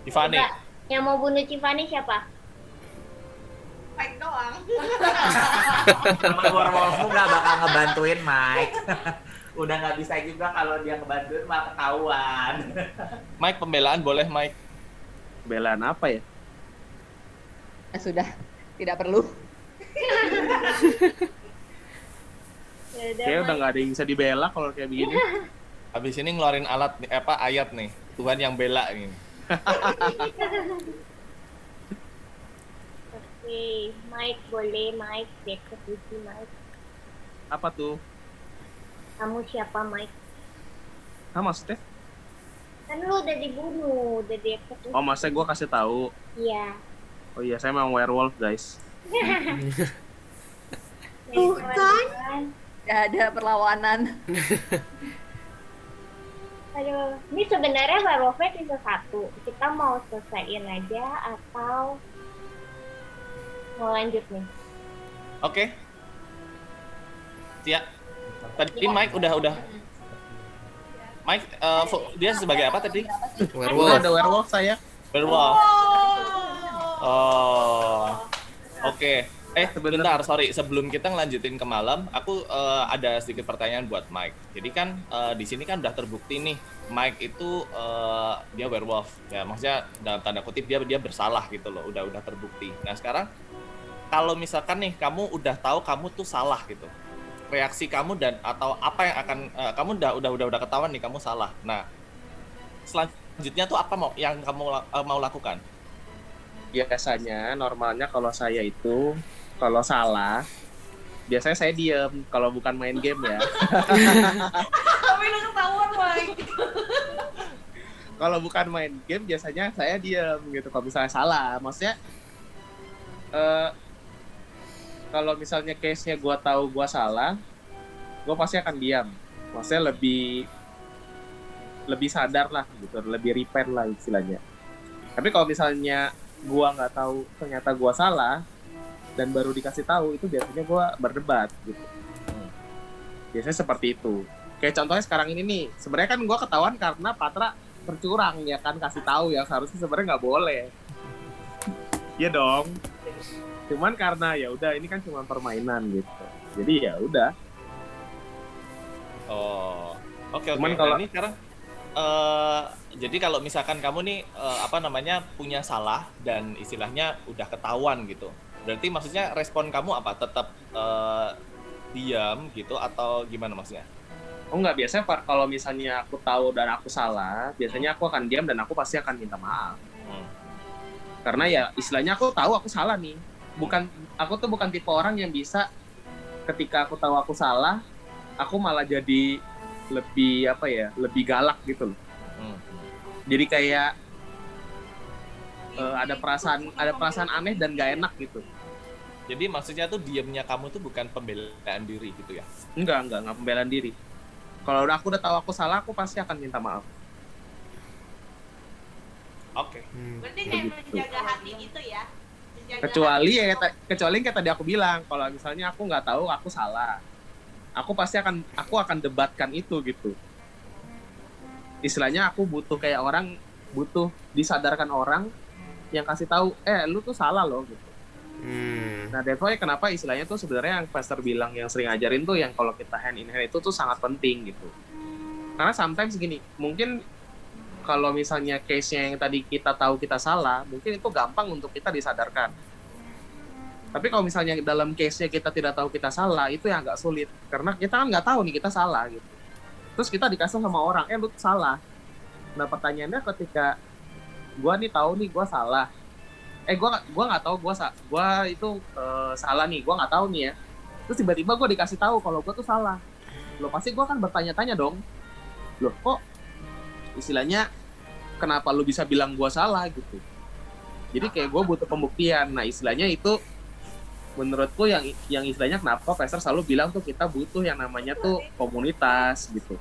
Cifani. Enggak. Yang mau bunuh Cifani siapa? Mike doang. Sama werewolfmu nggak bakal ngebantuin Mike. Udah nggak bisa juga kalau dia ngebantuin mah ketahuan. Mike, pembelaan boleh Mike. Belaan apa ya? Sudah, tidak perlu. Kayaknya udah nggak ada yang bisa dibela kalau kayak begini. Habis ini ngeluarin ayat nih. Tuhan yang bela ini. Oke, Mike boleh Mike dieksekusi Mike. Apa tuh? Kamu siapa Mike? Maksudnya? Kan lu udah dibunuh, udah dieksekusi. Oh, masa gue kasih tahu? Iya. Oh iya, saya memang werewolf guys. Tuh kan? Gak ada perlawanan. Aduh, ini sebenarnya werewolfnya tinggal 1. Kita mau selesaiin aja atau mau lanjut nih? Oke. Tia. Tadi Mike udah. Mike, dia sebagai apa tadi? Werewolf. Ada werewolf saya. Werewolf. Oh. Oke. Bentar, sorry. Sebelum kita ngelanjutin ke malam, aku ada sedikit pertanyaan buat Mike. Jadi kan di sini kan udah terbukti nih, Mike itu dia werewolf. Ya, maksudnya dalam tanda kutip dia bersalah gitu loh. Udah terbukti. Nah sekarang kalau misalkan nih kamu udah tahu kamu tuh salah gitu, reaksi kamu dan atau apa yang akan kamu udah ketahuan nih kamu salah. Nah selanjutnya tuh apa yang kamu mau lakukan? Biasanya normalnya kalau saya itu kalau salah biasanya saya diem kalau bukan main game ya. Tapi udah ketahuan Mike. Kalau bukan main game biasanya saya diem gitu kalau misalnya salah. Maksudnya kalau misalnya case-nya gue tahu gue salah, gue pasti akan diam. Maksudnya lebih sadar lah gitu, lebih repent lah istilahnya. Tapi kalau misalnya gue nggak tahu ternyata gue salah dan baru dikasih tahu, itu biasanya gue berdebat gitu. Biasanya seperti itu. Kayak contohnya sekarang ini nih, sebenarnya kan gue ketahuan karena Patra tercurang ya kan, kasih tahu yang seharusnya sebenarnya nggak boleh. Iya dong. Cuman karena ya udah ini kan cuma permainan gitu. Jadi ya udah. Oh. Oke. Cuman kalau ini sekarang jadi kalau misalkan kamu nih punya salah dan istilahnya udah ketahuan gitu. Berarti maksudnya respon kamu apa? Tetap diam gitu atau gimana maksudnya? Oh enggak, biasanya kalau misalnya aku tahu dan aku salah, biasanya aku akan diam dan aku pasti akan minta maaf. Karena ya istilahnya aku tahu aku salah nih. Aku tuh bukan tipe orang yang bisa ketika aku tahu aku salah, aku malah jadi lebih galak gitu loh. Jadi kayak ada perasaan aneh dan gak enak gitu. Jadi maksudnya tuh diamnya kamu tuh bukan pembelaan diri gitu ya? Enggak pembelaan diri. Kalau aku udah tahu aku salah, aku pasti akan minta maaf. Oke. Berarti kayak menjaga hati gitu ya? Kecuali kayak tadi aku bilang, kalau misalnya aku nggak tahu aku salah, aku akan debatkan itu gitu. Istilahnya aku butuh disadarkan orang yang kasih tahu, lu tuh salah loh gitu. Nah, that's why kenapa istilahnya tuh sebenarnya yang Pastor bilang yang sering ajarin tuh yang kalau kita hand in hand itu tuh sangat penting gitu. Karena sometimes gini, mungkin kalau misalnya case-nya yang tadi kita tahu kita salah, mungkin itu gampang untuk kita disadarkan. Tapi kalau misalnya dalam case-nya kita tidak tahu kita salah, itu yang agak sulit. Karena kita kan nggak tahu nih kita salah gitu. Terus kita dikasih sama orang, lu salah. Nah pertanyaannya ketika gue nih tahu nih gue salah. Gue nggak tahu gue itu salah nih, gue nggak tahu nih ya. Terus tiba-tiba gue dikasih tahu kalau gue tuh salah. Loh pasti gue kan bertanya-tanya dong. Loh kok istilahnya kenapa lu bisa bilang gue salah gitu. Jadi kayak gue butuh pembuktian. Nah istilahnya itu menurutku yang istilahnya kenapa Pastor selalu bilang tuh kita butuh yang namanya tuh komunitas gitu.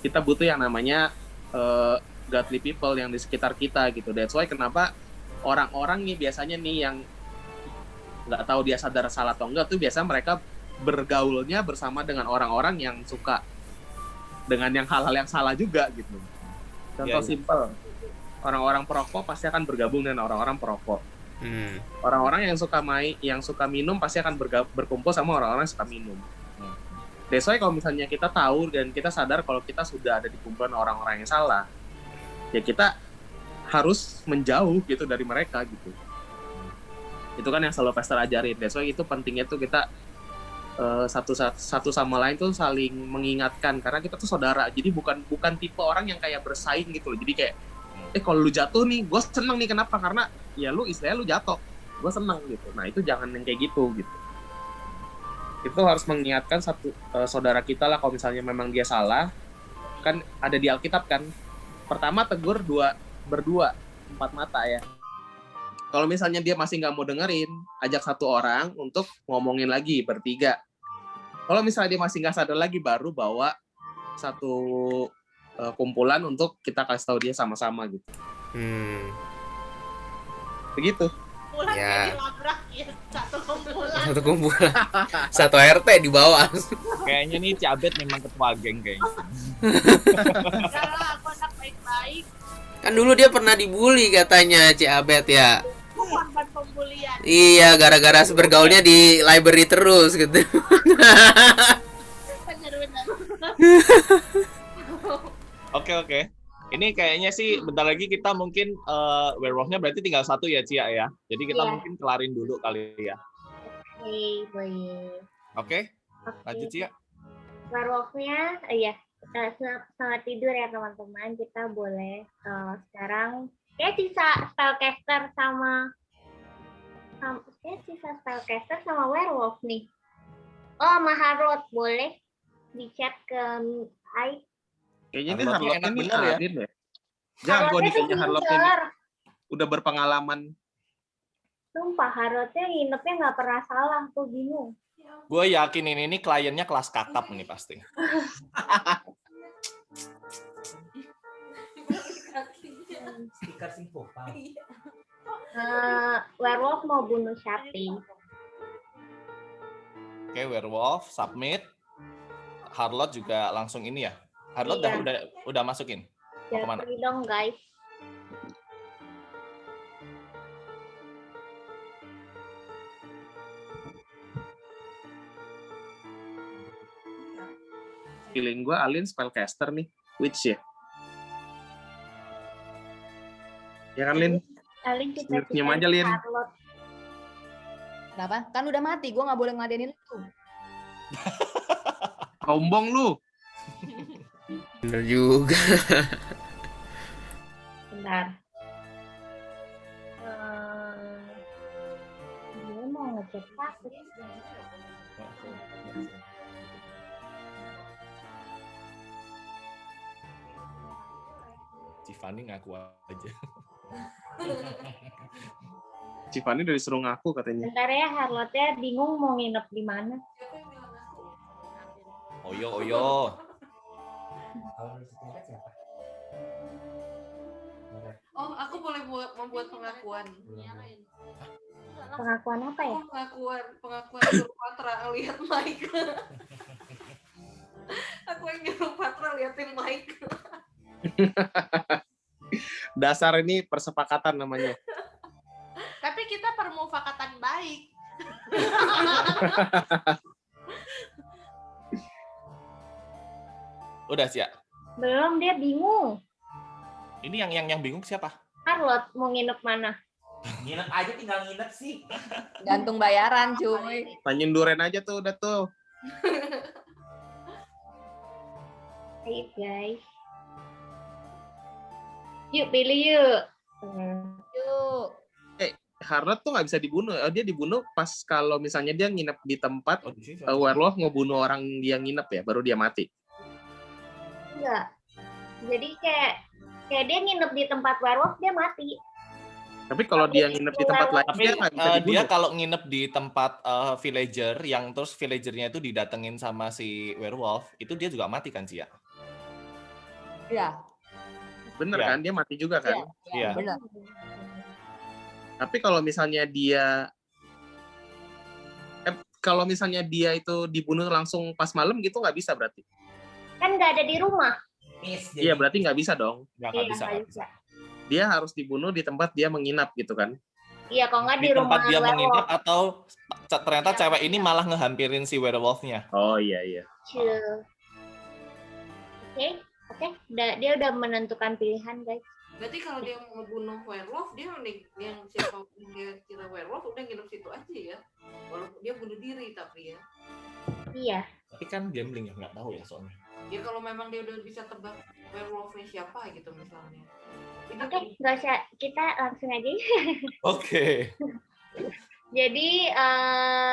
Kita butuh yang namanya godly people yang di sekitar kita gitu. That's why kenapa orang-orang nih biasanya nih yang nggak tahu dia sadar salah atau enggak tuh biasanya mereka bergaulnya bersama dengan orang-orang yang suka dengan yang hal-hal yang salah juga gitu. Contoh simple, orang-orang perokok pasti akan bergabung dengan orang-orang perokok. Orang-orang yang suka minum pasti akan berkumpul sama orang-orang yang suka minum. That's why kalau misalnya kita tahu dan kita sadar kalau kita sudah ada di kumpulan orang-orang yang salah, ya kita harus menjauh gitu dari mereka gitu. Itu kan yang selalu Pastor ajarin. That's why itu pentingnya tuh kita satu sama lain tuh saling mengingatkan karena kita tuh saudara. Jadi bukan tipe orang yang kayak bersaing gitu loh. Jadi kayak kalau lu jatuh nih, gue seneng nih. Kenapa? Karena ya lu istilahnya lu jatuh, gue seneng gitu. Nah itu jangan yang kayak gitu. Itu harus mengingatkan saudara kita lah kalau misalnya memang dia salah. Kan ada di Alkitab kan, pertama tegur berdua, 4 mata ya. Kalau misalnya dia masih nggak mau dengerin, ajak 1 orang untuk ngomongin lagi bertiga. Kalau misalnya dia masih nggak sadar lagi, baru bawa 1 kumpulan untuk kita kasih tahu dia sama-sama gitu. Begitu. Ya. Satu kumpulan. 1 RT di bawah. Kayaknya nih Ciabet memang ketua geng kayaknya. Enggak lah, aku anak baik-baik. Kan dulu dia pernah dibully katanya Ciabet ya. Korban pembulian. Iya, gara-gara bergaulnya di library terus gitu. Benar-benar. Oke. Ini kayaknya sih bentar lagi kita mungkin werewolf-nya berarti tinggal 1 ya Cia ya. Jadi kita mungkin kelarin dulu kali ya. Oke. Lanjut Cia. Werewolf-nya ya selamat tidur ya teman-teman. Kita boleh sekarang sisa spellcaster sama werewolf nih. Oh, Maharot boleh di chat ke Ai. Kayaknya ini Harlotnya nih Adin ya. Jago nih kayaknya Harlotnya. Udah berpengalaman. Sumpah Harlotnya nginepnya nggak pernah salah, tuh bingung. Gue yakin ini kliennya kelas kakap nih pasti. Stiker sing popal. Werewolf mau bunuh siapa? Oke, werewolf submit. Harlot juga langsung ini ya. Harlot udah masukin. Mau kemana? Jadi dong guys. Feeling gue Alin spellcaster nih, witch ya. Ya kan Lin? Alin kita Senyum aja Lin. Kenapa? Kan udah mati, gue nggak boleh ngeladenin lu. Sombong lu. Bener juga. Bentar. Dia mau ngecek pasir. Cifani ngaku aja. Cifani udah disuruh ngaku katanya. Bentar ya, Harlotnya bingung mau nginep di mana. Oyo. Oh, aku boleh membuat pengakuan. Pengakuan apa ya? Pengakuan suruh Patra lihat Mike. Aku yang nyuruh Patra liatin Mike. Dasar ini persepakatan namanya. Tapi kita permufakatan baik. Udah Cia. Belum, dia bingung. Ini yang bingung siapa? Harlot mau nginep mana? Nginep aja, tinggal nginep sih. Gantung bayaran cuy. Tanyain Duren aja tuh, udah tuh. Ayo guys. Yuk pilih yuk. Yuk. Harlot tuh nggak bisa dibunuh. Dia dibunuh pas kalau misalnya dia nginep di tempat werewolf ngebunuh orang dia nginep ya, baru dia mati. Enggak. Jadi kayak dia nginep di tempat werewolf dia mati. Tapi kalau dia nginep di tempat lain dia nggak bisa dibunuh. Dia kalau nginep di tempat villager yang terus villagernya itu didatengin sama si werewolf, itu dia juga mati kan Cia? Iya. Bener kan, dia mati juga kan? Iya. Bener. Tapi kalau misalnya dia itu dibunuh langsung pas malam gitu nggak bisa berarti? Kan nggak ada di rumah. Iya berarti nggak bisa dong. Nggak bisa. Dia harus dibunuh di tempat dia menginap gitu kan? Iya, kalau nggak di Di rumah tempat dia werewolf. menginap atau ternyata cewek ini malah ngehampirin si werewolfnya. Oh iya. Oke. Dia udah menentukan pilihan guys. Berarti kalau dia mau ngebunuh werewolf, dia yang siapa dia kira werewolf udah nginep situ aja ya. walaupun dia bunuh diri tapi ya. Iya. Tapi kan gambling ya, nggak tahu ya soalnya. Ya kalau memang dia udah bisa tebak werewolf-nya siapa gitu misalnya. Oke, nggak usah, kita langsung aja. Oke. Jadi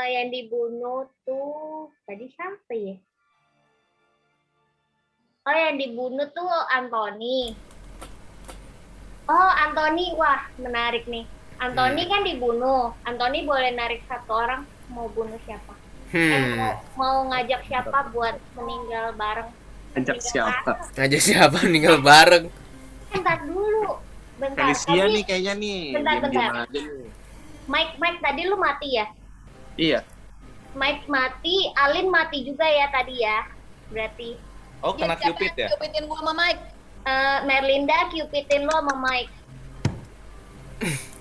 yang dibunuh tuh tadi siapa ya? Oh, yang dibunuh tuh Anthony. Oh, Anthony, wah menarik nih. Anthony kan dibunuh. Anthony boleh narik satu orang mau bunuh siapa? Mau ngajak siapa buat meninggal bareng? Ngajak siapa? Ngajak siapa meninggal bareng? Bentar dulu. Bentar. Felicia nih kayaknya nih. Bentar. Diam-diam aja nih. Mike tadi lu mati ya? Iya. Mike mati, Alin mati juga ya tadi ya? Berarti. Oh, kena Cupid ya? Cupidin gua sama Mike. Merlinda Cupidin lo sama Mike.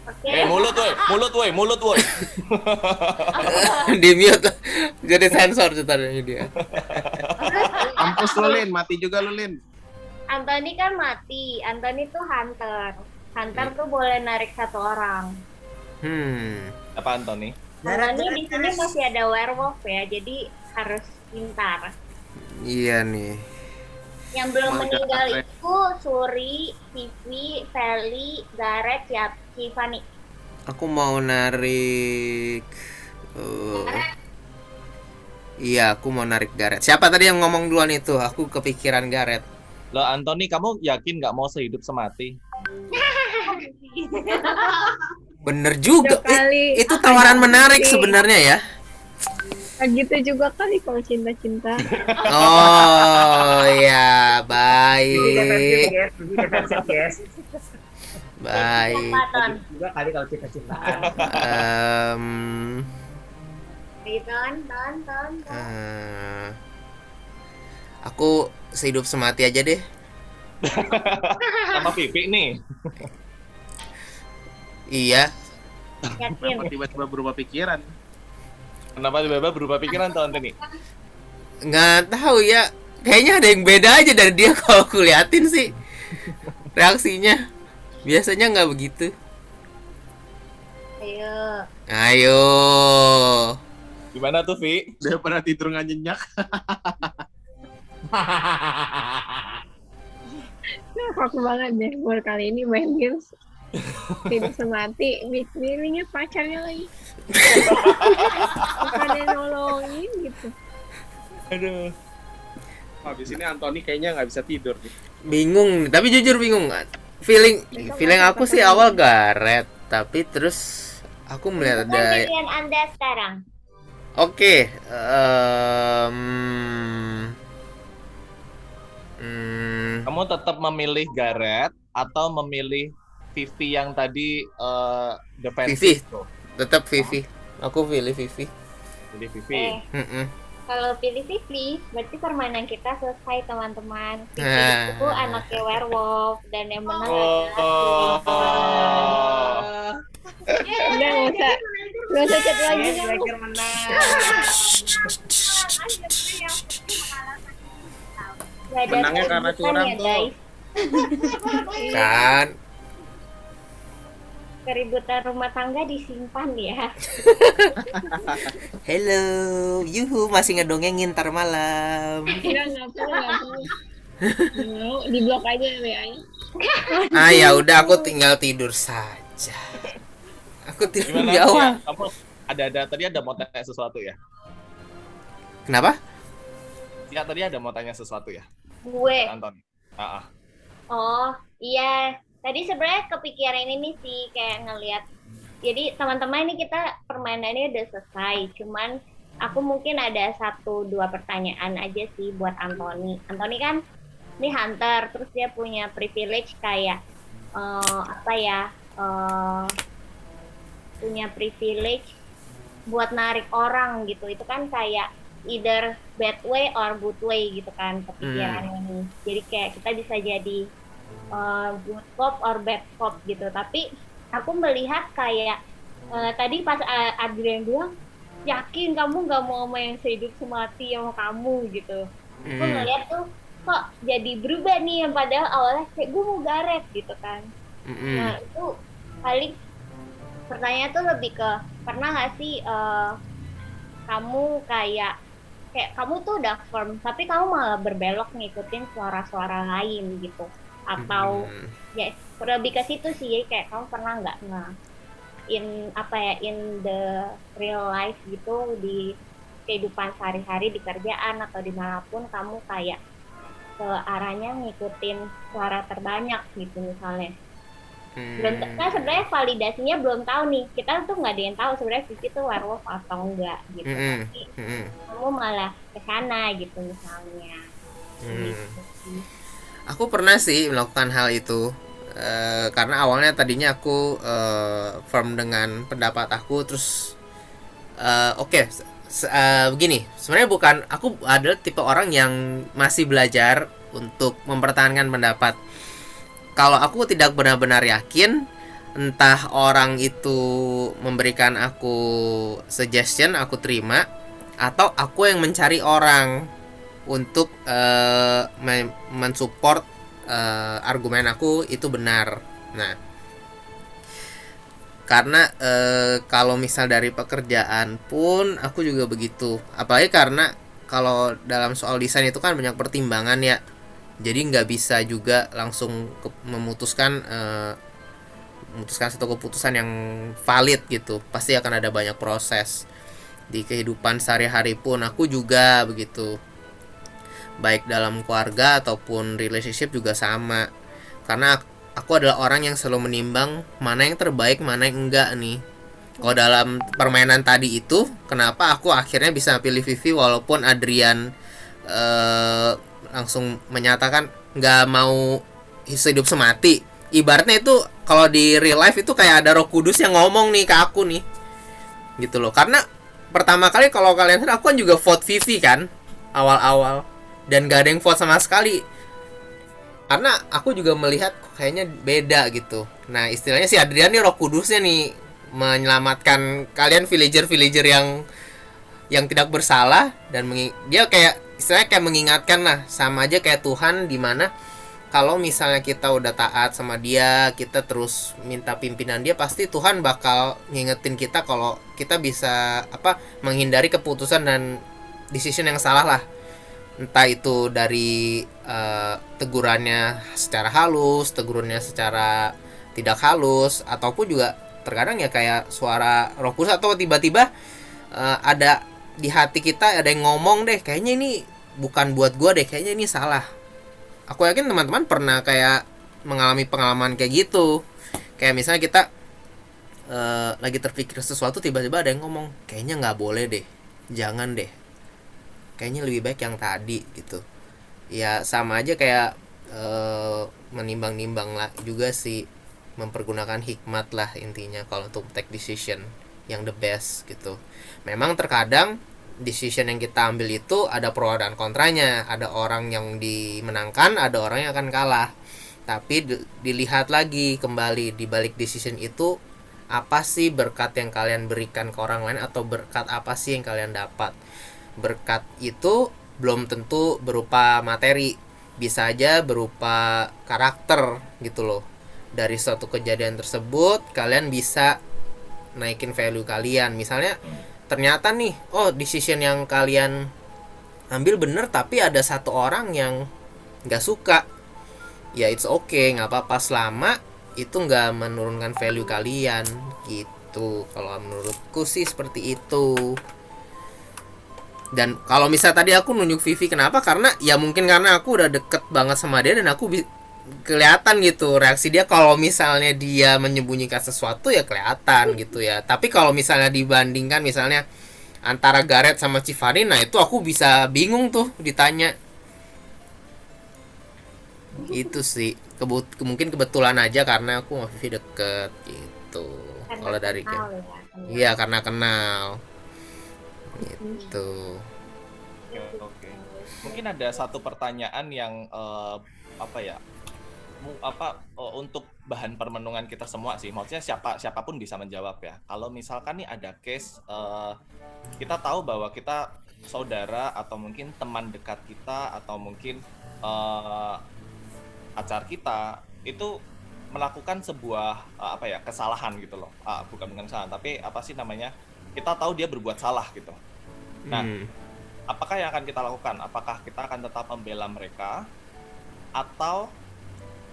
Oke. Mulut woi. Di mute. Jadi sensor ceritanya dia. Mampus lu Lin, mati juga lu Lin. Anthony kan mati. Anthony tuh hunter. Hunter tuh boleh narik satu orang. Apa Anthony? Anthony di sini masih ada werewolf ya, jadi harus pintar. Iya nih. Yang belum meninggal itu Suri, Vivi, Feli, Gareth, Tiffany. Aku mau narik. Iya, aku mau narik Gareth. Siapa tadi yang ngomong duluan itu? Aku kepikiran Gareth. Loh Anthony, kamu yakin nggak mau sehidup semati? Bener juga. Itu tawaran menarik sebenarnya ya. Gitu juga kali kalau cinta-cinta. Oh ya, baik. Baik. Juga kali kalau cinta-cintaan. Aku sehidup semati aja deh. Sama Vivi nih. Iya. Kenapa tiba-tiba berubah pikiran? Kenapa tiba-tiba berubah pikiran tuh Anthony? Nggak tahu ya. Kayaknya ada yang beda aja dari dia kalau aku liatin sih. Reaksinya. Biasanya nggak begitu. Ayo. Gimana tuh, Vi? Udah pernah tidur nggak nyenyak. Aku banget deh buat kali ini main games. Tidak semati, milihnya pacarnya lagi. Bukan yang nolongin gitu. Aduh. Habis ini Anthony kayaknya nggak bisa tidur nih. Bingung, tapi jujur bingung. Feeling aku sih awal Gareth, tapi terus aku melihat ada. Pilihan Anda sekarang. Oke, kamu tetap memilih Gareth atau memilih Vivi yang tadi defensive? Vivi, tetap Vivi. Aku pilih Vivi. Pilih Vivi. Kalau pilih Vivi, berarti permainan kita selesai teman-teman. Vivi itu anaknya werewolf dan yang menang Udah nggak usah chat lagi kan. Menangnya karena curang tuh. Kan. Keributan rumah tangga disimpan ya. Hello, yuhu masih ngedongengin ntar malam. Nggak perlu. Mau di blok aja WA-nya. Ya udah aku tinggal tidur saja. Aku tidur di awal. Kamu tadi ada mau tanya sesuatu ya? Kenapa? Ya tadi ada mau tanya sesuatu ya? Gue. Anton. Oh iya. Tadi sebenarnya kepikiran ini sih kayak ngelihat. Jadi teman-teman ini kita permainannya udah selesai. Cuman aku mungkin ada 1-2 pertanyaan aja sih buat Anthony. Anthony kan ini hunter, terus dia punya privilege kayak punya privilege buat narik orang gitu. Itu kan kayak either bad way or good way gitu kan kepikiran ini. Jadi kayak kita bisa jadi good cop or bad cop gitu. Tapi aku melihat kayak tadi pas Adrian bilang yakin kamu nggak mau sama yang sehidup semati sama kamu gitu. Aku ngeliat tuh kok jadi berubah nih, yang padahal awalnya kayak gue mau Gareth gitu kan. Nah itu paling pertanyaan tuh lebih ke pernah nggak sih kamu kayak kamu tuh udah firm tapi kamu malah berbelok ngikutin suara-suara lain gitu, atau ya lebih ke situ sih, kayak kamu pernah nggak in the real life gitu, di kehidupan sehari-hari, di kerjaan atau dimanapun kamu kayak ke arahnya ngikutin suara terbanyak gitu misalnya. Belum, kan sebenarnya validasinya belum tahu nih, kita tuh nggak ada yang tahu sebenarnya Vivi tuh werewolf atau enggak gitu, tapi kamu malah kesana gitu misalnya. Gitu sih. Aku pernah sih melakukan hal itu. Karena awalnya tadinya aku firm dengan pendapat aku, terus begini, sebenarnya bukan, aku adalah tipe orang yang masih belajar untuk mempertahankan pendapat. Kalau aku tidak benar-benar yakin, entah orang itu memberikan aku suggestion, aku terima, atau aku yang mencari orang untuk mensupport argumen aku itu benar. Nah, karena kalau misal dari pekerjaan pun aku juga begitu, apalagi karena kalau dalam soal desain itu kan banyak pertimbangan ya, jadi nggak bisa juga langsung memutuskan satu keputusan yang valid gitu, pasti akan ada banyak proses. Di kehidupan sehari-hari pun aku juga begitu, baik dalam keluarga ataupun relationship juga sama, karena aku adalah orang yang selalu menimbang mana yang terbaik, mana yang enggak nih. Kalau dalam permainan tadi itu, kenapa aku akhirnya bisa pilih Vivi walaupun Adrian langsung menyatakan nggak mau hidup semati. Ibaratnya itu kalau di real life itu kayak ada Roh Kudus yang ngomong nih ke aku nih, gitu loh. Karena pertama kali kalau kalian sadar, aku kan juga vote Vivi kan awal-awal, dan gak ada yang vote sama sekali, karena aku juga melihat kayaknya beda gitu. Nah, istilahnya si Adrian nih Roh Kudusnya nih, menyelamatkan kalian villager yang tidak bersalah, dan dia kayak istilahnya kayak mengingatkan lah, sama aja kayak Tuhan, dimana kalau misalnya kita udah taat sama dia, kita terus minta pimpinan dia, pasti Tuhan bakal ngingetin kita kalau kita bisa menghindari keputusan dan decision yang salah lah. Entah itu dari tegurannya secara halus, tegurannya secara tidak halus, ataupun juga terkadang ya kayak suara Roh Kudus, atau tiba-tiba ada di hati kita ada yang ngomong deh, kayaknya ini bukan buat gua deh, kayaknya ini salah. Aku yakin teman-teman pernah kayak mengalami pengalaman kayak gitu. Kayak misalnya kita lagi terpikir sesuatu, tiba-tiba ada yang ngomong, kayaknya nggak boleh deh, jangan deh, kayaknya lebih baik yang tadi gitu. Ya sama aja kayak menimbang-nimbang lah juga sih, mempergunakan hikmat lah intinya kalau untuk take decision yang the best gitu. Memang terkadang decision yang kita ambil itu ada pro dan kontranya, ada orang yang dimenangkan, ada orang yang akan kalah. Tapi dilihat lagi kembali di balik decision itu, apa sih berkat yang kalian berikan ke orang lain, atau berkat apa sih yang kalian dapat. Berkat itu belum tentu berupa materi, bisa aja berupa karakter gitu loh. Dari suatu kejadian tersebut kalian bisa naikin value kalian. Misalnya ternyata nih, decision yang kalian ambil bener, tapi ada satu orang yang gak suka, ya it's okay, gak apa-apa, selama itu gak menurunkan value kalian gitu. Kalau menurutku sih seperti itu. Dan kalau misalnya tadi aku nunjuk Vivi, kenapa? Karena ya mungkin karena aku udah deket banget sama dia, dan aku kelihatan gitu reaksi dia. Kalau misalnya dia menyembunyikan sesuatu ya kelihatan gitu ya. Tapi kalau misalnya dibandingkan misalnya antara Gareth sama Cifarin, nah itu aku bisa bingung tuh ditanya. Itu sih mungkin kebetulan aja karena aku sama Vivi deket gitu. Kalau dari iya karena kenal gitu. Oke. Mungkin ada satu pertanyaan yang untuk bahan permenungan kita semua sih. Maksudnya siapapun bisa menjawab ya. Kalau misalkan nih ada case kita tahu bahwa kita saudara atau mungkin teman dekat kita atau mungkin pacar kita itu melakukan sebuah kesalahan gitu loh. Bukan kesalahan, tapi apa sih namanya? Kita tahu dia berbuat salah gitu. Nah, apakah yang akan kita lakukan? Apakah kita akan tetap membela mereka atau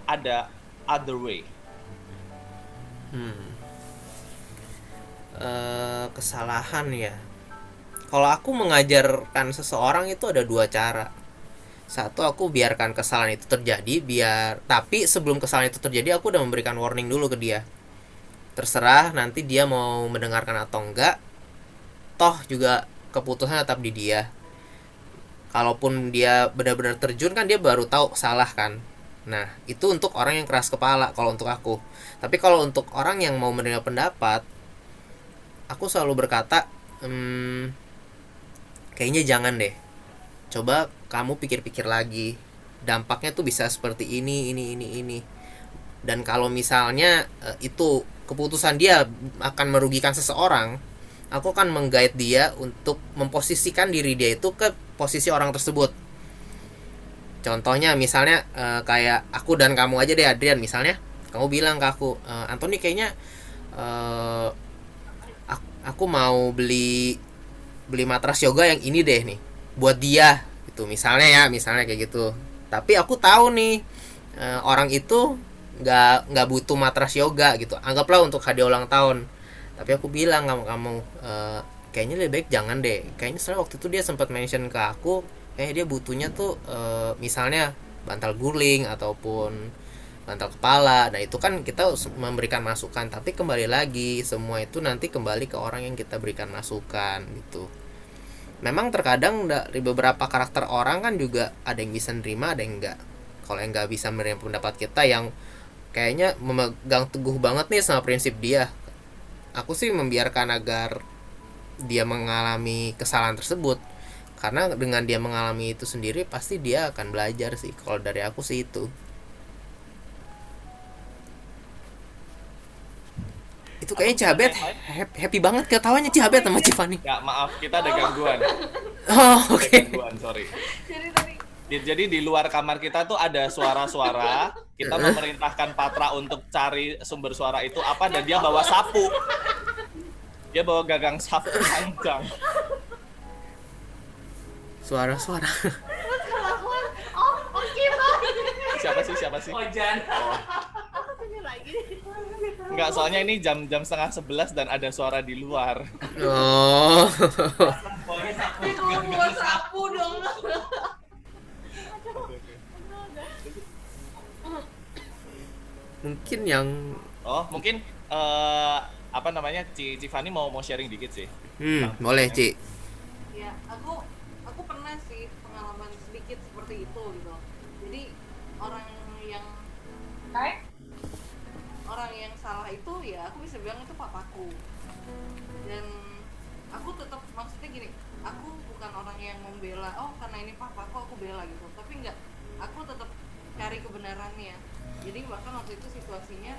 ada other way? Kesalahan ya. Kalau aku mengajarkan seseorang itu ada dua cara. Satu, aku biarkan kesalahan itu terjadi, tapi sebelum kesalahan itu terjadi aku udah memberikan warning dulu ke dia. Terserah nanti dia mau mendengarkan atau enggak. Toh juga keputusan tetap di dia. Kalaupun dia benar-benar terjun kan dia baru tahu salah kan. Nah, itu untuk orang yang keras kepala kalau untuk aku. Tapi kalau untuk orang yang mau menerima pendapat, aku selalu berkata, kayaknya jangan deh. Coba kamu pikir-pikir lagi. Dampaknya tuh bisa seperti ini. Dan kalau misalnya itu keputusan dia akan merugikan seseorang, aku akan meng-guide dia untuk memposisikan diri dia itu ke posisi orang tersebut. Contohnya misalnya kayak aku dan kamu aja deh, Adrian. Misalnya kamu bilang ke aku, Anthony kayaknya aku mau beli matras yoga yang ini deh nih buat dia gitu, misalnya kayak gitu. Tapi aku tahu nih orang itu nggak butuh matras yoga gitu, anggaplah untuk hadiah ulang tahun. Tapi aku bilang kamu kayaknya lebih baik jangan deh. Kayaknya soalnya waktu itu dia sempat mention ke aku, kayaknya dia butuhnya tuh misalnya bantal guling ataupun bantal kepala. Nah itu kan kita memberikan masukan, tapi kembali lagi semua itu nanti kembali ke orang yang kita berikan masukan gitu. Memang terkadang dari beberapa karakter orang kan juga ada yang bisa nerima, ada yang enggak. Kalau yang enggak bisa menerima pendapat kita yang kayaknya memegang teguh banget nih sama prinsip dia, aku sih membiarkan agar dia mengalami kesalahan tersebut. Karena dengan dia mengalami itu sendiri pasti dia akan belajar sih. Kalau dari aku sih itu. Itu kayaknya Cabet happy banget ketawanya Cabet sama Civani. Ya maaf, kita ada gangguan. Oh oke. Gangguan, sorry. Jadi di luar kamar kita tuh ada suara-suara. Kita memerintahkan Patra untuk cari sumber suara itu apa, dan dia bawa sapu. Dia bawa gagang sapu panjang. Suara-suara. Siapa sih? Ojan. Enggak, soalnya ini jam 10:30 dan ada suara di luar. Oh. Bawa sapu dong. Mungkin yang mungkin apa namanya, Civani mau sharing dikit sih. Boleh Ci. Ya, aku pernah sih pengalaman sedikit seperti itu gitu. Jadi orang yang salah itu ya aku bisa bilang itu papaku. Dan aku tetap, maksudnya gini, aku bukan orang yang membela, karena ini papaku aku bela gitu. Tapi enggak, aku tetap cari kebenarannya. Jadi bahkan waktu itu situasinya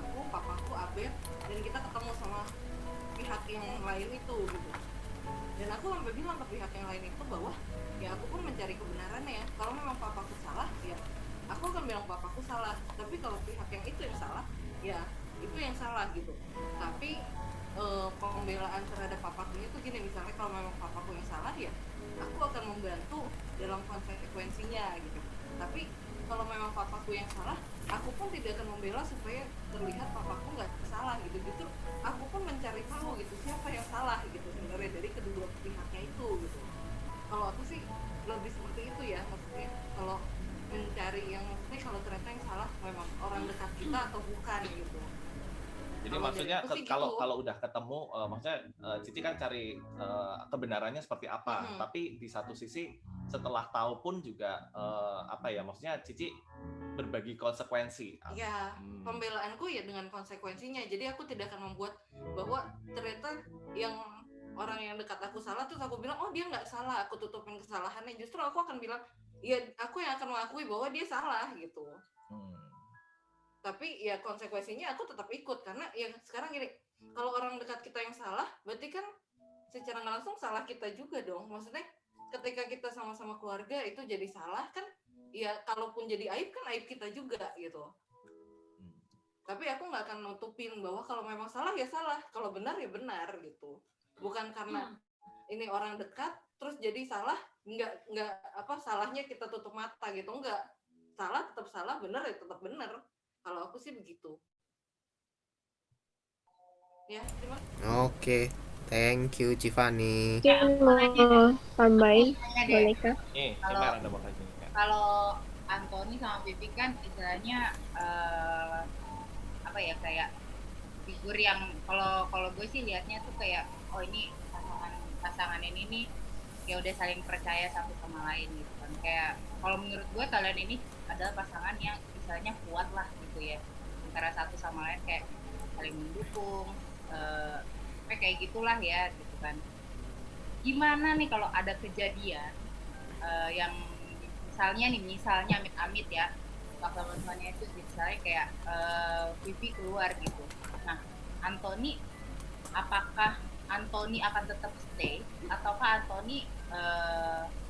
aku, papaku, Abed, dan kita ketemu sama pihak yang lain itu gitu. Dan aku sampai bilang ke pihak yang lain itu bahwa ya aku pun mencari kebenarannya. Kalau memang papaku salah, ya aku akan bilang papaku salah. Tapi kalau pihak yang itu yang salah, ya itu yang salah gitu. Tapi pembelaan terhadap papaku itu gini, misalnya kalau memang papaku yang salah, ya aku akan membantu dalam konsekuensinya gitu. Tapi kalau memang papaku yang salah, aku pun tidak akan membela supaya terlihat papaku nggak salah gitu. Justru aku pun mencari tahu gitu siapa yang salah gitu sebenarnya dari kedua pihaknya itu gitu. Kalau aku sih lebih seperti itu ya, maksudnya kalau mencari yang, maksudnya kalau ternyata yang salah memang orang dekat kita atau bukan gitu. Jadi maksudnya kalau udah ketemu, maksudnya Cici kan cari kebenarannya seperti apa. Tapi di satu sisi setelah tahu pun juga apa ya, maksudnya Cici berbagi konsekuensi. Ya, pembelaanku ya dengan konsekuensinya. Jadi aku tidak akan membuat bahwa ternyata yang orang yang dekat aku salah terus aku bilang dia nggak salah, aku tutupin kesalahannya. Justru aku akan bilang ya aku yang akan mengakui bahwa dia salah gitu. Tapi ya konsekuensinya aku tetap ikut, karena ya sekarang gini, kalau orang dekat kita yang salah berarti kan secara nggak langsung salah kita juga dong. Maksudnya ketika kita sama-sama keluarga itu jadi salah kan, ya kalaupun jadi aib kan aib kita juga gitu. Tapi aku nggak akan nutupin bahwa kalau memang salah ya salah, kalau benar ya benar gitu. Bukan karena ini orang dekat terus jadi salah, nggak apa salahnya kita tutup mata gitu, enggak, salah tetap salah, bener ya tetap bener. Kalau aku sih begitu ya. Terima Oke, thank you Civani. Mungkin mau tambahin, boleh kah? Kalau Anthony sama Vivi kan istilahnya apa ya, kayak figur yang kalau gue sih liatnya tuh kayak oh ini pasangan ini nih ya udah saling percaya satu sama lain gitu kan. Kayak kalau menurut gue kalian ini adalah pasangan yang istilahnya kuat lah gitu ya, antara satu sama lain kayak saling mendukung, kayak gitulah ya gitu kan. Gimana nih kalau ada kejadian yang misalnya amit-amit ya, teman-temannya itu misalnya kayak Vivi keluar gitu. Nah, Anthony, apakah Anthony akan tetap stay ataukah Anthony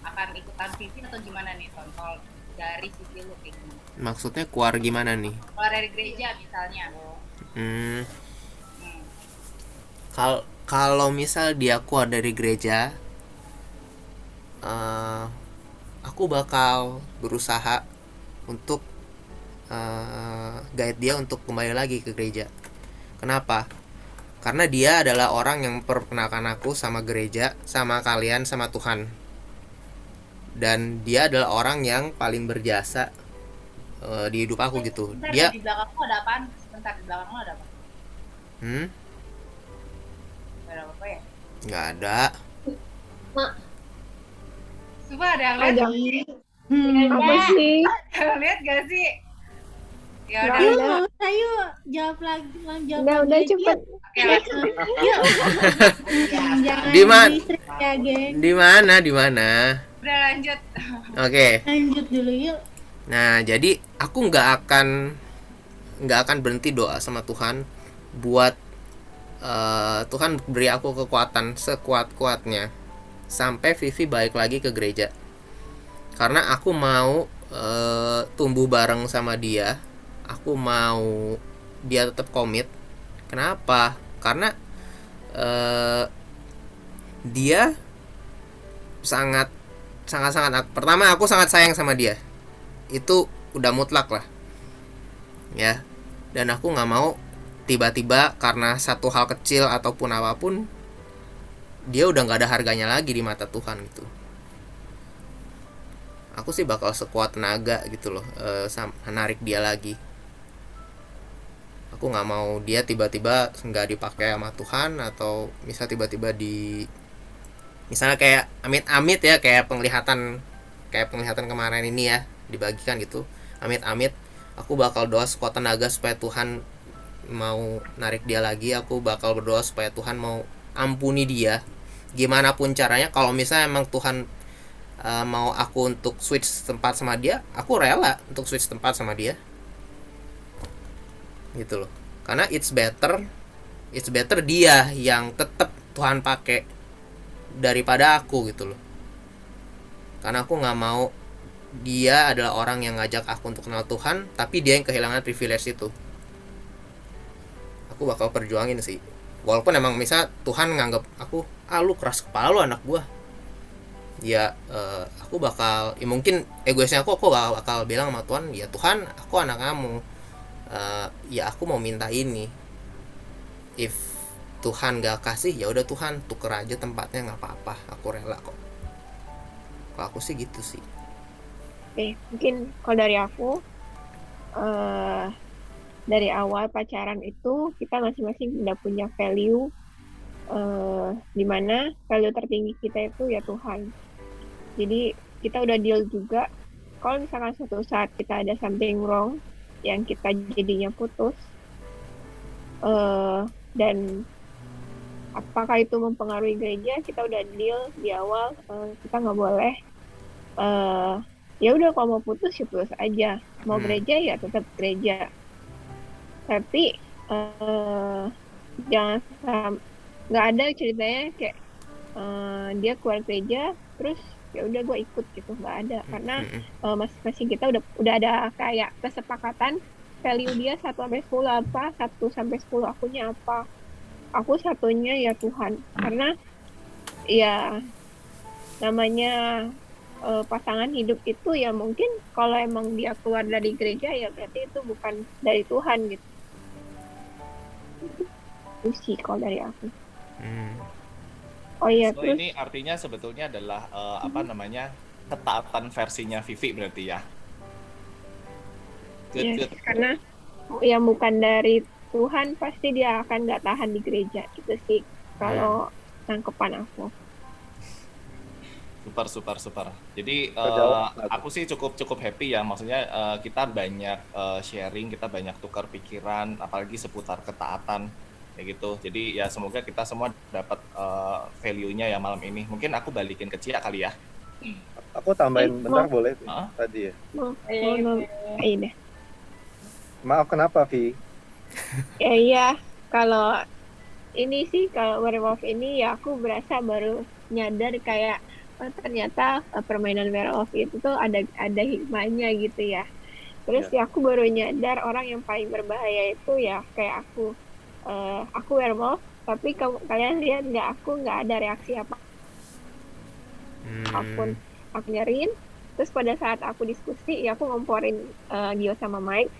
akan ikutan Vivi atau gimana nih, Ton? Kalau dari sisi lu kayak gimana? Maksudnya keluar gimana nih? Keluar dari gereja misalnya. Kalau misal dia keluar dari gereja, aku bakal berusaha untuk guide dia untuk kembali lagi ke gereja. Kenapa? Karena dia adalah orang yang memperkenalkan aku sama gereja, sama kalian, sama Tuhan. Dan dia adalah orang yang paling berjasa di hidup aku gitu. Bentar, Dia di belakangmu ada apaan? Sebentar, di belakangmu ada apa? Gak ada apa ya? Nggak ada. Sumpah ada yang lihat? Apa sih? Lihat gak sih? Ya udah. Yuk, nggak usah yuk. Jawab lagi. Udah cepet. Yuk. Jangan di-stress ya, geng. Di mana? Udah lanjut. Oke. Lanjut dulu yuk. Nah, jadi aku nggak akan berhenti doa sama Tuhan buat Tuhan beri aku kekuatan sekuat-kuatnya sampai Vivi balik lagi ke gereja. Karena aku mau tumbuh bareng sama dia. Aku mau dia tetap komit. Kenapa? Karena dia sangat pertama aku sangat sayang sama dia. Itu udah mutlak lah. Ya. Dan aku nggak mau tiba-tiba karena satu hal kecil ataupun apapun dia udah nggak ada harganya lagi di mata Tuhan gitu. Aku sih bakal sekuat tenaga gitu loh, menarik dia lagi. Aku nggak mau dia tiba-tiba nggak dipakai sama Tuhan, atau misal tiba-tiba misalnya kayak amit-amit ya, kayak penglihatan kemarin ini ya dibagikan gitu, amit-amit. Aku bakal doa sekuat tenaga supaya Tuhan mau narik dia lagi. Aku bakal berdoa supaya Tuhan mau ampuni dia gimana pun caranya. Kalau misalnya emang Tuhan mau aku untuk switch tempat sama dia, aku rela untuk switch tempat sama dia gitu loh. Karena it's better dia yang tetap Tuhan pakai daripada aku gitu loh. Karena aku nggak mau dia adalah orang yang ngajak aku untuk kenal Tuhan tapi dia yang kehilangan privilege itu. Aku bakal perjuangin sih, walaupun emang misal Tuhan nganggap aku, lu keras kepala lu anak gua ya, aku bakal mungkin egoisnya aku bakal bilang sama Tuhan, ya Tuhan aku anak kamu, ya aku mau minta ini. If Tuhan gak kasih, ya udah Tuhan tuker aja tempatnya, nggak apa-apa, aku rela kok. Kalau aku sih gitu sih. Oke, mungkin kalau dari aku, dari awal pacaran itu kita masing-masing udah punya value, dimana value tertinggi kita itu ya Tuhan. Jadi kita udah deal juga, kalau misalkan suatu saat kita ada something wrong yang kita jadinya putus, dan apakah itu mempengaruhi gereja, kita udah deal di awal, kita nggak boleh ya udah kalau mau putus ya putus aja, mau gereja ya tetap gereja, tapi jangan nggak ada ceritanya kayak dia keluar gereja terus ya udah gue ikut gitu, nggak ada. Karena masing-masing kita udah ada kayak kesepakatan value dia 1 sampai 10 apa, 1 sampai 10 akunya apa, aku satunya ya Tuhan. Karena ya namanya pasangan hidup itu ya mungkin kalau emang dia keluar dari gereja ya berarti itu bukan dari Tuhan gitu. Itu sih kalau dari aku. Oh iya, So terus ini artinya sebetulnya adalah apa namanya ketaatan versinya Vivi berarti ya. Good, yes, good. karena yang bukan dari Tuhan pasti dia akan nggak tahan di gereja itu sih kalau tangkepan aku. Super, super, super. Jadi Terjawab. aku sih cukup happy ya. Maksudnya kita banyak sharing, kita banyak tukar pikiran, apalagi seputar ketaatan kayak gitu. Jadi ya semoga kita semua dapat value-nya ya malam ini. Mungkin aku balikin ke Cia kali ya. Aku tambahin bentar boleh tadi ya. Iya. Maaf kenapa Vi? Iya, kalau ini sih kalau werewolf ini ya aku berasa baru nyadar kayak oh, ternyata permainan werewolf itu tuh ada hikmahnya gitu ya. Terus ya aku baru nyadar orang yang paling berbahaya itu ya kayak aku werewolf tapi kalian lihat nggak ada reaksi apapun. Aku nyariin terus pada saat aku diskusi ya aku ngomporin Gio sama Mike.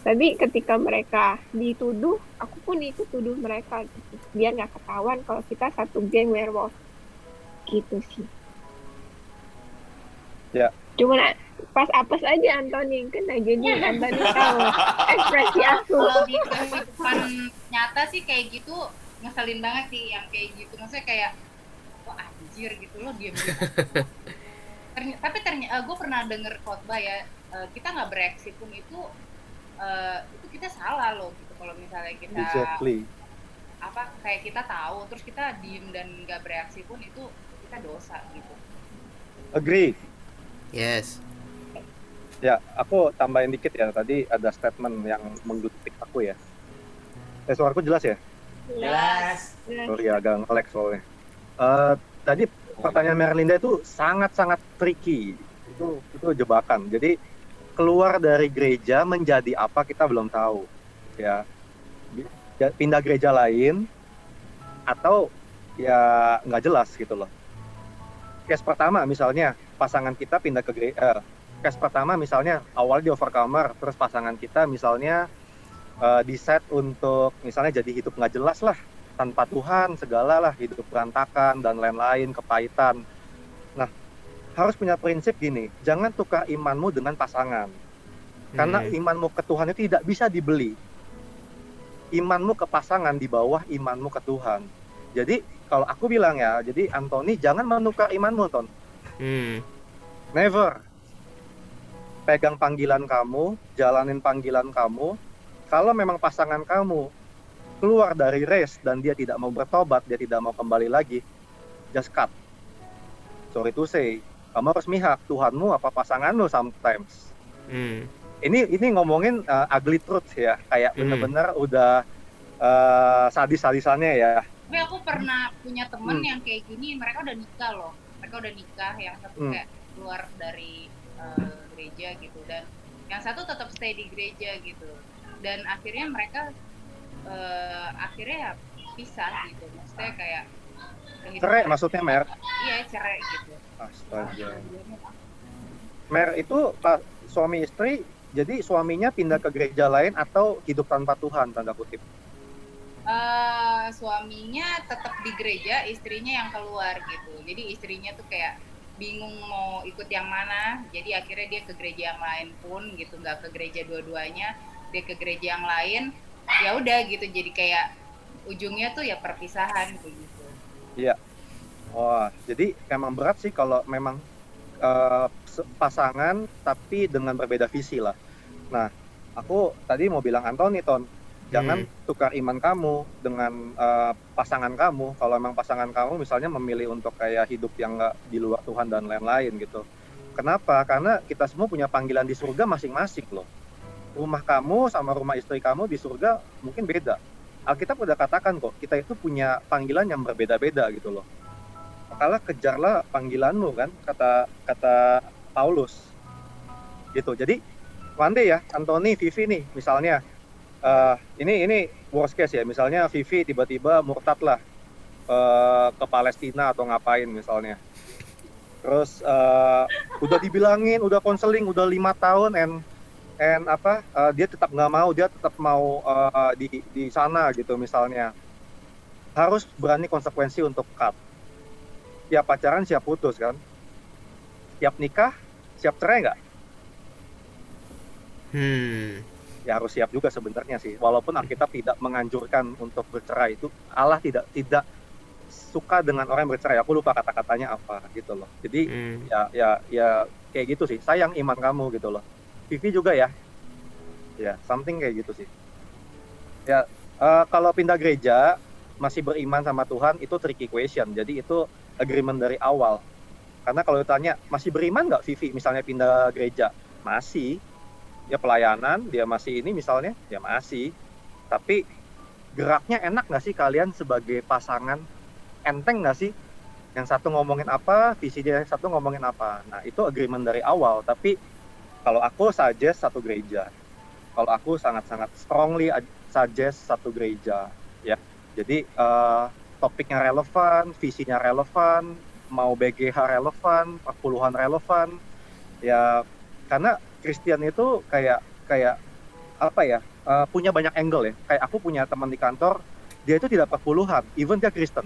Tapi ketika mereka dituduh, aku pun ikut tuduh mereka gitu. Biar nggak ketahuan kalau kita satu geng werewolf. Gitu sih. Ya. Cuman pas apes aja Anthony kena jadi Anthony tahu ekspresi aku. Kalau di kehidupan nyata sih kayak gitu ngeselin banget sih yang kayak gitu. Maksudnya kayak kok anjir gitu loh diam. Tapi ternyata gue pernah denger khotbah ya, kita nggak bereaksi pun itu kita salah loh gitu. Kalau misalnya kita apa kayak kita tahu terus kita diem dan nggak bereaksi pun itu kita dosa gitu. Agree. Yes. Ya, aku tambahin dikit ya. Tadi ada statement yang menggelitik aku ya. Suaraku jelas ya? Jelas. Sorry agak nge-lag soalnya. Tadi pertanyaan Merlinda itu sangat-sangat tricky. Itu jebakan. Jadi keluar dari gereja menjadi apa kita belum tahu. Ya. Pindah gereja lain atau ya nggak jelas gitu loh. Case pertama misalnya pasangan kita pindah ke gereja. Case pertama misalnya awalnya di Overcomer, terus pasangan kita misalnya di-set untuk misalnya jadi hidup nggak jelas lah, tanpa Tuhan segala lah, hidup berantakan dan lain-lain, kepahitan. Nah, harus punya prinsip gini, jangan tukar imanmu dengan pasangan. Karena imanmu ke Tuhan itu tidak bisa dibeli. Imanmu ke pasangan di bawah imanmu ke Tuhan. Jadi kalau aku bilang ya, jadi Anthony jangan menukar imanmu, Ton. Never. Pegang panggilan kamu, jalanin panggilan kamu. Kalau memang pasangan kamu keluar dari race dan dia tidak mau bertobat, dia tidak mau kembali lagi, just cut. Sorry to say, kamu harus mihak Tuhanmu apa pasanganmu sometimes. Ini ngomongin ugly truth ya, kayak bener-bener udah sadis-sadisannya ya. Tapi aku pernah punya temen yang kayak gini, mereka udah nikah loh. Mereka udah nikah, yang satu kayak keluar dari gereja gitu, dan yang satu tetap stay di gereja gitu. Dan akhirnya mereka akhirnya ya pisah gitu. Maksudnya kayak cerai maksudnya, Mer? Iya, cerai gitu. Astaga. Mer itu suami istri, jadi suaminya pindah ke gereja lain atau hidup tanpa Tuhan, tanda kutip? Suaminya tetap di gereja, istrinya yang keluar gitu. Jadi istrinya tuh kayak bingung mau ikut yang mana, jadi akhirnya dia ke gereja yang lain pun gitu, nggak ke gereja dua-duanya, dia ke gereja yang lain. Ya udah gitu, jadi kayak ujungnya tuh ya perpisahan gitu. Iya. Wah, jadi memang berat sih kalau memang pasangan tapi dengan berbeda visi lah. Nah, aku tadi mau bilang Anthony, Ton, jangan tukar iman kamu dengan pasangan kamu. Kalau memang pasangan kamu misalnya memilih untuk kayak hidup yang nggak di luar Tuhan dan lain-lain gitu. Kenapa? Karena kita semua punya panggilan di surga masing-masing loh. Rumah kamu sama rumah istri kamu di surga mungkin beda. Alkitab udah katakan kok, kita itu punya panggilan yang berbeda-beda gitu loh. Makalah kejarlah panggilanmu kan, kata Paulus. Gitu. Jadi one day ya, Anthony, Vivi nih misalnya, ini worst case ya, misalnya Vivi tiba-tiba murtad lah. ke Palestina atau ngapain misalnya. Terus udah dibilangin, udah konseling, udah 5 tahun, and dia tetap nggak mau, dia tetap mau di sana gitu misalnya. Harus berani konsekuensi untuk cut. Siap pacaran, siap putus kan? Siap nikah, siap cerai nggak? Ya harus siap juga sebenarnya sih. Walaupun Alkitab tidak menganjurkan untuk bercerai, itu Allah tidak suka dengan orang yang bercerai. Aku lupa kata-katanya apa gitu loh. Jadi ya kayak gitu sih. Sayang iman kamu gitu loh. Vivi juga ya. Ya, something kayak gitu sih. Ya, kalau pindah gereja masih beriman sama Tuhan itu tricky question. Jadi itu agreement dari awal. Karena kalau ditanya masih beriman nggak Vivi misalnya pindah gereja? Masih. Ya pelayanan, dia masih ini misalnya, ya masih. Tapi geraknya enak nggak sih kalian sebagai pasangan? Enteng nggak sih? Yang satu ngomongin apa, visi dia yang satu ngomongin apa. Nah itu agreement dari awal. Tapi kalau aku suggest satu gereja. Kalau aku sangat-sangat strongly suggest satu gereja. Ya, jadi topiknya relevan, visinya relevan, mau BGH relevan, perpuluhan relevan. Ya karena Kristen itu kayak apa ya, punya banyak angle ya. Kayak aku punya teman di kantor, dia itu tidak perpuluhan, even dia Kristen.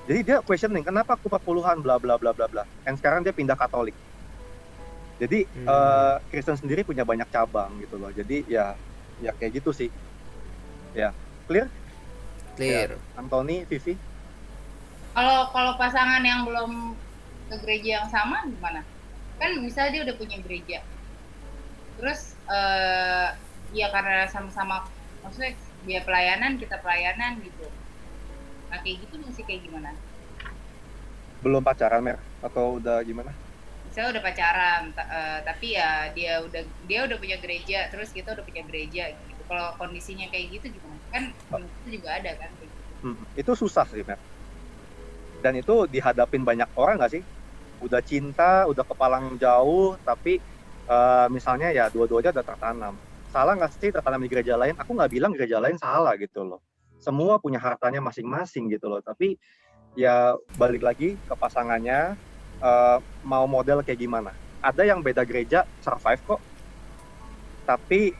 Jadi dia questioning, kenapa aku perpuluhan, bla bla bla bla bla. Dan sekarang dia pindah Katolik. Jadi Kristen sendiri punya banyak cabang gitu loh. Jadi ya kayak gitu sih. Ya, clear? Clear. Ya, Anthony, Vivi? Kalau pasangan yang belum ke gereja yang sama gimana? Kan misalnya dia udah punya gereja, terus ya karena sama-sama, maksudnya dia pelayanan, kita pelayanan gitu. Nah kayak gitu masih kayak gimana? Belum pacaran, Mer? Atau udah gimana? Misalnya udah pacaran, tapi ya dia udah punya gereja, terus kita udah punya gereja gitu. Kalau kondisinya kayak gitu gimana? Kan itu juga ada kan? Kayak gitu. Itu susah sih, Mer. Dan itu dihadapin banyak orang nggak sih? Udah cinta, udah kepalang jauh, tapi misalnya ya dua-duanya udah tertanam. Salah nggak sih tertanam di gereja lain? Aku nggak bilang gereja lain salah gitu loh. Semua punya hartanya masing-masing gitu loh. Tapi ya balik lagi ke pasangannya, mau model kayak gimana. Ada yang beda gereja survive kok. Tapi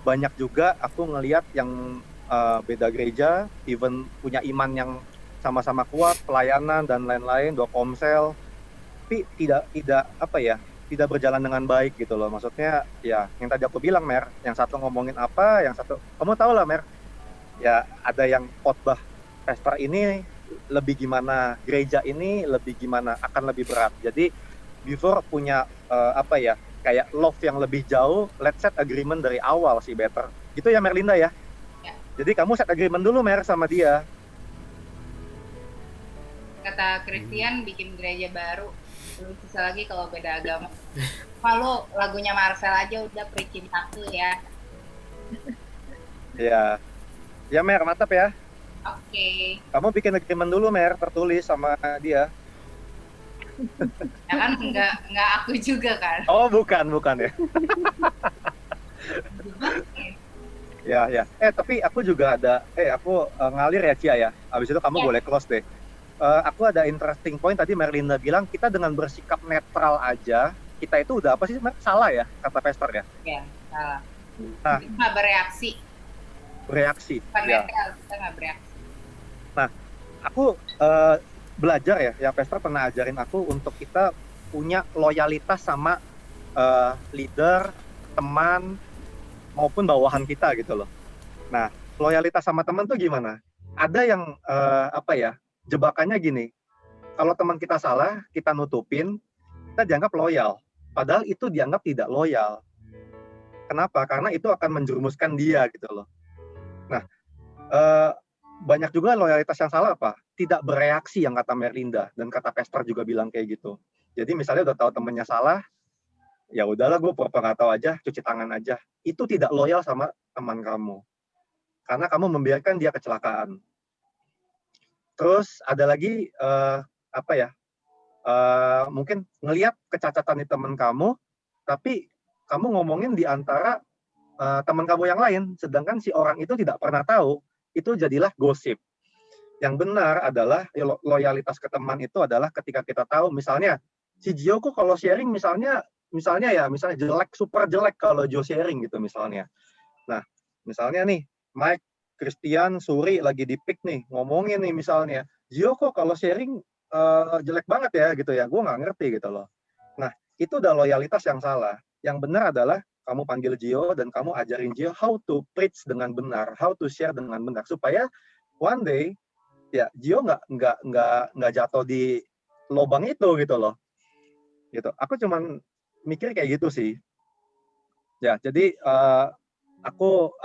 banyak juga aku ngelihat yang beda gereja, even punya iman yang sama-sama kuat, pelayanan dan lain-lain, dua komsel, tapi tidak berjalan dengan baik gitu loh. Maksudnya ya yang tadi aku bilang, Mer, yang satu ngomongin apa, yang satu kamu tahu lah, Mer, ya ada yang khotbah pastor ini lebih gimana, gereja ini lebih gimana, akan lebih berat. Jadi before punya kayak love yang lebih jauh, let's set agreement dari awal sih better gitu ya, Merlinda ya. Jadi kamu set agreement dulu, Mer, sama dia. Kata Christian bikin gereja baru, belum bisa lagi kalau beda agama. Kalau lagunya Marcel aja udah preaching satu ya. Ya Mer, mantap ya. Oke. Kamu bikin agreement dulu, Mer, tertulis sama dia. Ya kan nggak aku juga kan. Oh bukan ya. Ya. Tapi aku juga ada. Aku ngalir ya, Cia ya. Abis itu kamu boleh close deh. Aku ada interesting point tadi Merlinda bilang kita dengan bersikap netral aja, kita itu udah apa sih, salah ya kata pastor ya? Iya, salah. Nah, kita nggak bereaksi. Bukan ya. Netral, kita nggak bereaksi. Nah, aku belajar ya, yang pastor pernah ajarin aku untuk kita punya loyalitas sama leader, teman, maupun bawahan kita gitu loh. Nah, loyalitas sama teman tuh gimana? Ada yang jebakannya gini, kalau teman kita salah, kita nutupin, kita dianggap loyal. Padahal itu dianggap tidak loyal. Kenapa? Karena itu akan menjerumuskan dia gitu loh. Nah, banyak juga loyalitas yang salah apa? Tidak bereaksi yang kata Merlinda, dan kata pastor juga bilang kayak gitu. Jadi misalnya udah tahu temennya salah, ya udahlah gue pura-pura nggak tahu aja, cuci tangan aja. Itu tidak loyal sama teman kamu. Karena kamu membiarkan dia kecelakaan. Terus ada lagi mungkin ngelihat kecacatan di teman kamu, tapi kamu ngomongin di antara teman kamu yang lain, sedangkan si orang itu tidak pernah tahu, itu jadilah gosip. Yang benar adalah loyalitas ke teman itu adalah ketika kita tahu misalnya si Gio kok kalau sharing misalnya jelek, super jelek kalau Gio sharing gitu misalnya. Nah, misalnya nih Mike, Christian, Suri lagi di pick nih, ngomongin nih misalnya, Gio kok kalau sharing jelek banget ya gitu ya, gue nggak ngerti gitu loh. Nah, itu udah loyalitas yang salah. Yang benar adalah kamu panggil Gio dan kamu ajarin Gio how to preach dengan benar, how to share dengan benar, supaya one day ya Gio nggak jatuh di lubang itu gitu loh. Gitu. Aku cuman mikir kayak gitu sih. Ya, jadi aku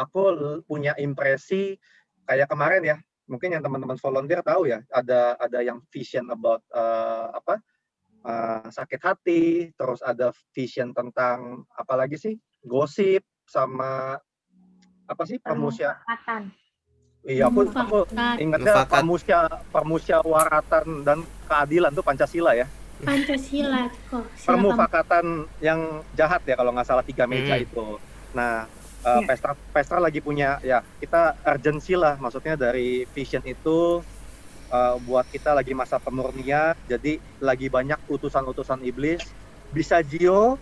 punya impresi kayak kemarin ya. Mungkin yang teman-teman volunteer tahu ya, ada yang vision about sakit hati, terus ada vision tentang apa lagi sih? Gosip sama apa sih? Permufakat. Iya, aku ingatnya permusyawaratan dan keadilan tuh Pancasila ya. Pancasila kok. Permufakatan yang jahat ya kalau nggak salah 3 meja itu. Nah, Pestra lagi punya ya kita urgency lah, maksudnya dari vision itu buat kita lagi masa pemurnian, jadi lagi banyak utusan-utusan iblis. Bisa Gio,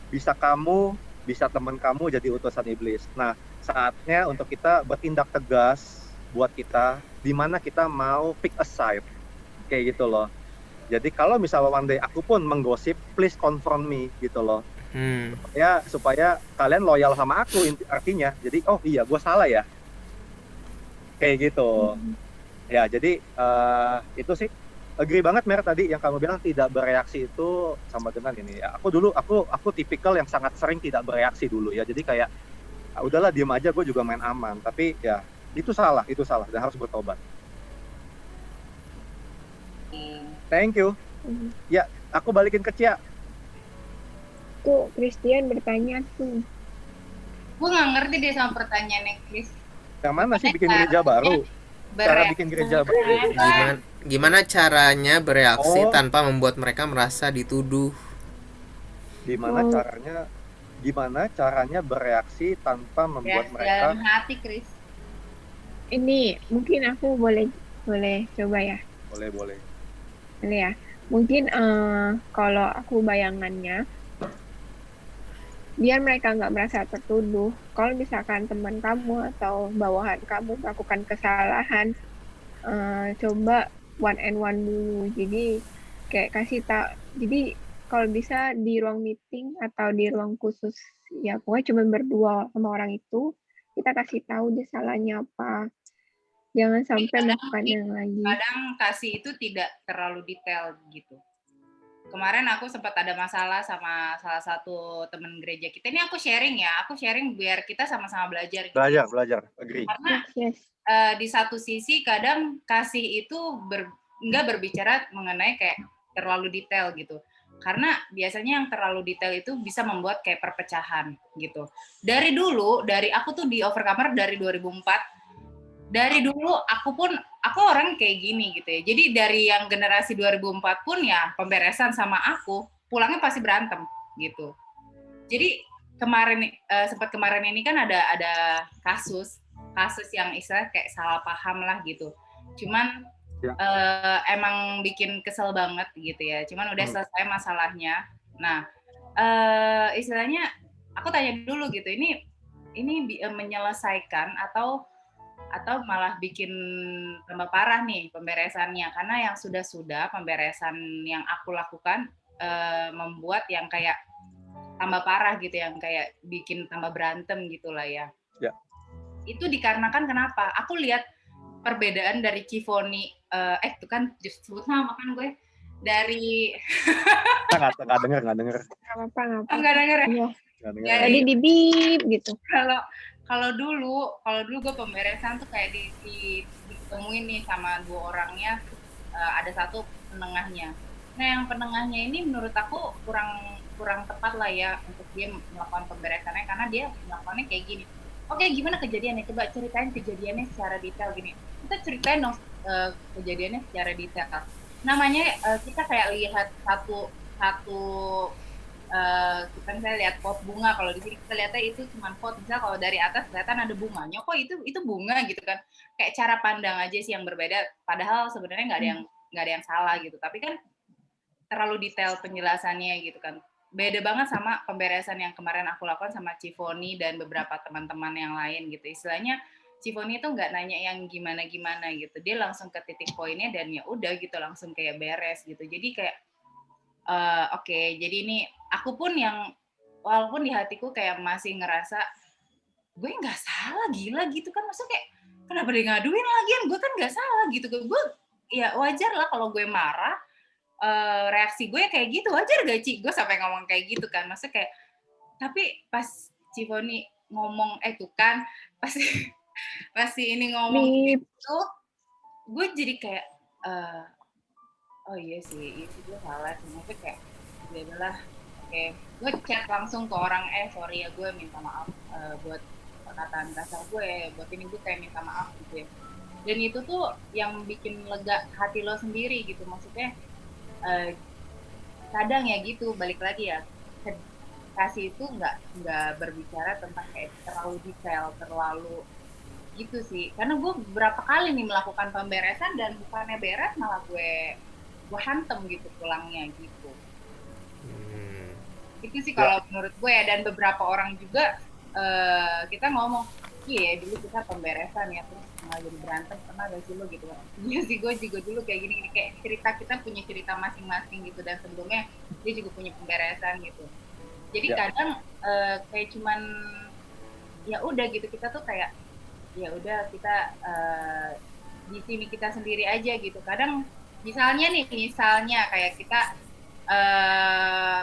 bisa kamu, bisa teman kamu jadi utusan iblis. Nah, saatnya untuk kita bertindak tegas buat kita, di mana kita mau pick a side, kayak gitu loh. Jadi kalau misalnya one day aku pun menggosip, please confront me gitu loh. Supaya kalian loyal sama aku artinya. Jadi oh iya gue salah ya, kayak gitu. Ya jadi itu sih agree banget Mer tadi yang kamu bilang tidak bereaksi itu sama dengan ini ya. Aku tipikal yang sangat sering tidak bereaksi dulu ya. Jadi kayak udahlah diem aja, gue juga main aman. Tapi ya itu salah dan harus bertobat. Thank you. Ya, aku balikin ke Cia. Tuh, Christian bertanya tuh. Gue nggak ngerti deh sama pertanyaannya, Chris. Yang mana sih bikin gereja baru? Cara bikin gereja baru. Gimana caranya bereaksi tanpa membuat mereka merasa dituduh? Gimana caranya bereaksi tanpa membuat mereka dalam hati, Chris. Ini mungkin aku boleh coba ya. Boleh ya. Mungkin kalau aku bayangannya, biar mereka nggak merasa tertuduh. Kalau misalkan teman kamu atau bawahan kamu melakukan kesalahan, coba one and one dulu. Jadi kayak kasih tahu. Jadi kalau bisa di ruang meeting atau di ruang khusus, ya pokoknya cuma berdua sama orang itu, kita kasih tahu dia salahnya apa. Jangan sampai melakukan yang lagi. Kadang kasih itu tidak terlalu detail gitu. Kemarin aku sempat ada masalah sama salah satu teman gereja kita. Ini aku sharing biar kita sama-sama belajar. Gitu. Belajar, agree. Karena di satu sisi kadang kasih itu nggak berbicara mengenai kayak terlalu detail gitu. Karena biasanya yang terlalu detail itu bisa membuat kayak perpecahan gitu. Dari aku tuh di Overcomer dari 2004. Dari dulu aku orang kayak gini gitu ya. Jadi dari yang generasi 2004 pun ya pemberesan sama aku, pulangnya pasti berantem gitu. Jadi kemarin ini kan ada kasus yang istilah kayak salah paham lah gitu. Cuman emang bikin kesel banget gitu ya. Cuman udah selesai masalahnya. Nah, istilahnya aku tanya dulu gitu, ini menyelesaikan atau malah bikin tambah parah nih pemberesannya, karena yang sudah pemberesan yang aku lakukan membuat yang kayak tambah parah gitu, yang kayak bikin tambah berantem gitulah ya. Itu dikarenakan kenapa? Aku lihat perbedaan dari Kivoni, itu kan sebut nama kan gue dari nggak denger. Nggak denger ya. Tadi di bip gitu. Kalau dulu gue pemberesan tuh kayak ditemuin nih sama 2 orangnya, ada satu penengahnya. Nah yang penengahnya ini menurut aku kurang tepat lah ya untuk dia melakukan pemberesannya, karena dia melakukannya kayak gini. Oke, gimana kejadiannya? Coba ceritain kejadiannya secara detail gini. Kita ceritain dong kejadiannya secara detail. Namanya kita kayak lihat satu kita misalnya lihat pot bunga, kalau di sini kita lihatnya itu cuma pot, misalnya kalau dari atas kelihatan ada bunganya, kok itu bunga gitu kan, kayak cara pandang aja sih yang berbeda, padahal sebenarnya nggak ada yang salah gitu, tapi kan terlalu detail penjelasannya gitu kan, beda banget sama pemberesan yang kemarin aku lakukan sama Cifoni dan beberapa teman-teman yang lain gitu, istilahnya Cifoni itu nggak nanya yang gimana-gimana gitu, dia langsung ke titik poinnya dan ya udah gitu langsung kayak beres gitu. Jadi kayak oke, jadi ini aku pun yang walaupun di hatiku kayak masih ngerasa gue nggak salah gila gitu kan, maksudnya kayak kenapa dia ngaduin lagian, gue kan nggak salah gitu, gue ya wajar lah kalau gue marah, reaksi gue kayak gitu, wajar gak Ci? Gue sampai ngomong kayak gitu kan, maksudnya kayak tapi pas Cifoni ngomong tuh kan pasti ini ngomong gitu, gue jadi kayak oh iya sih, itu gue salah sih, maksudnya kayak ya udahlah, oke, gue chat langsung ke orang, sorry ya gue minta maaf buat perkataan kasar gue, buat ini gue kayak minta maaf gitu ya. Dan itu tuh yang bikin lega hati lo sendiri gitu, maksudnya kadang ya gitu, balik lagi ya, kasih itu nggak berbicara tentang kayak terlalu detail, terlalu gitu sih, karena gue beberapa kali nih melakukan pemberesan dan bukannya beres malah gue hantem gitu pulangnya gitu. Itu sih kalau menurut gue ya, dan beberapa orang juga kita ngomong, iya dulu kita pemberesan ya terus malah jadi berantem, pernah gak sih lo gitu. Iya sih, gue juga dulu kayak gini kayak kita punya cerita masing-masing gitu, dan sebelumnya dia juga punya pemberesan gitu. Jadi kadang kayak cuman ya udah gitu, kita tuh kayak ya udah kita di sini kita sendiri aja gitu. Kadang misalnya kayak kita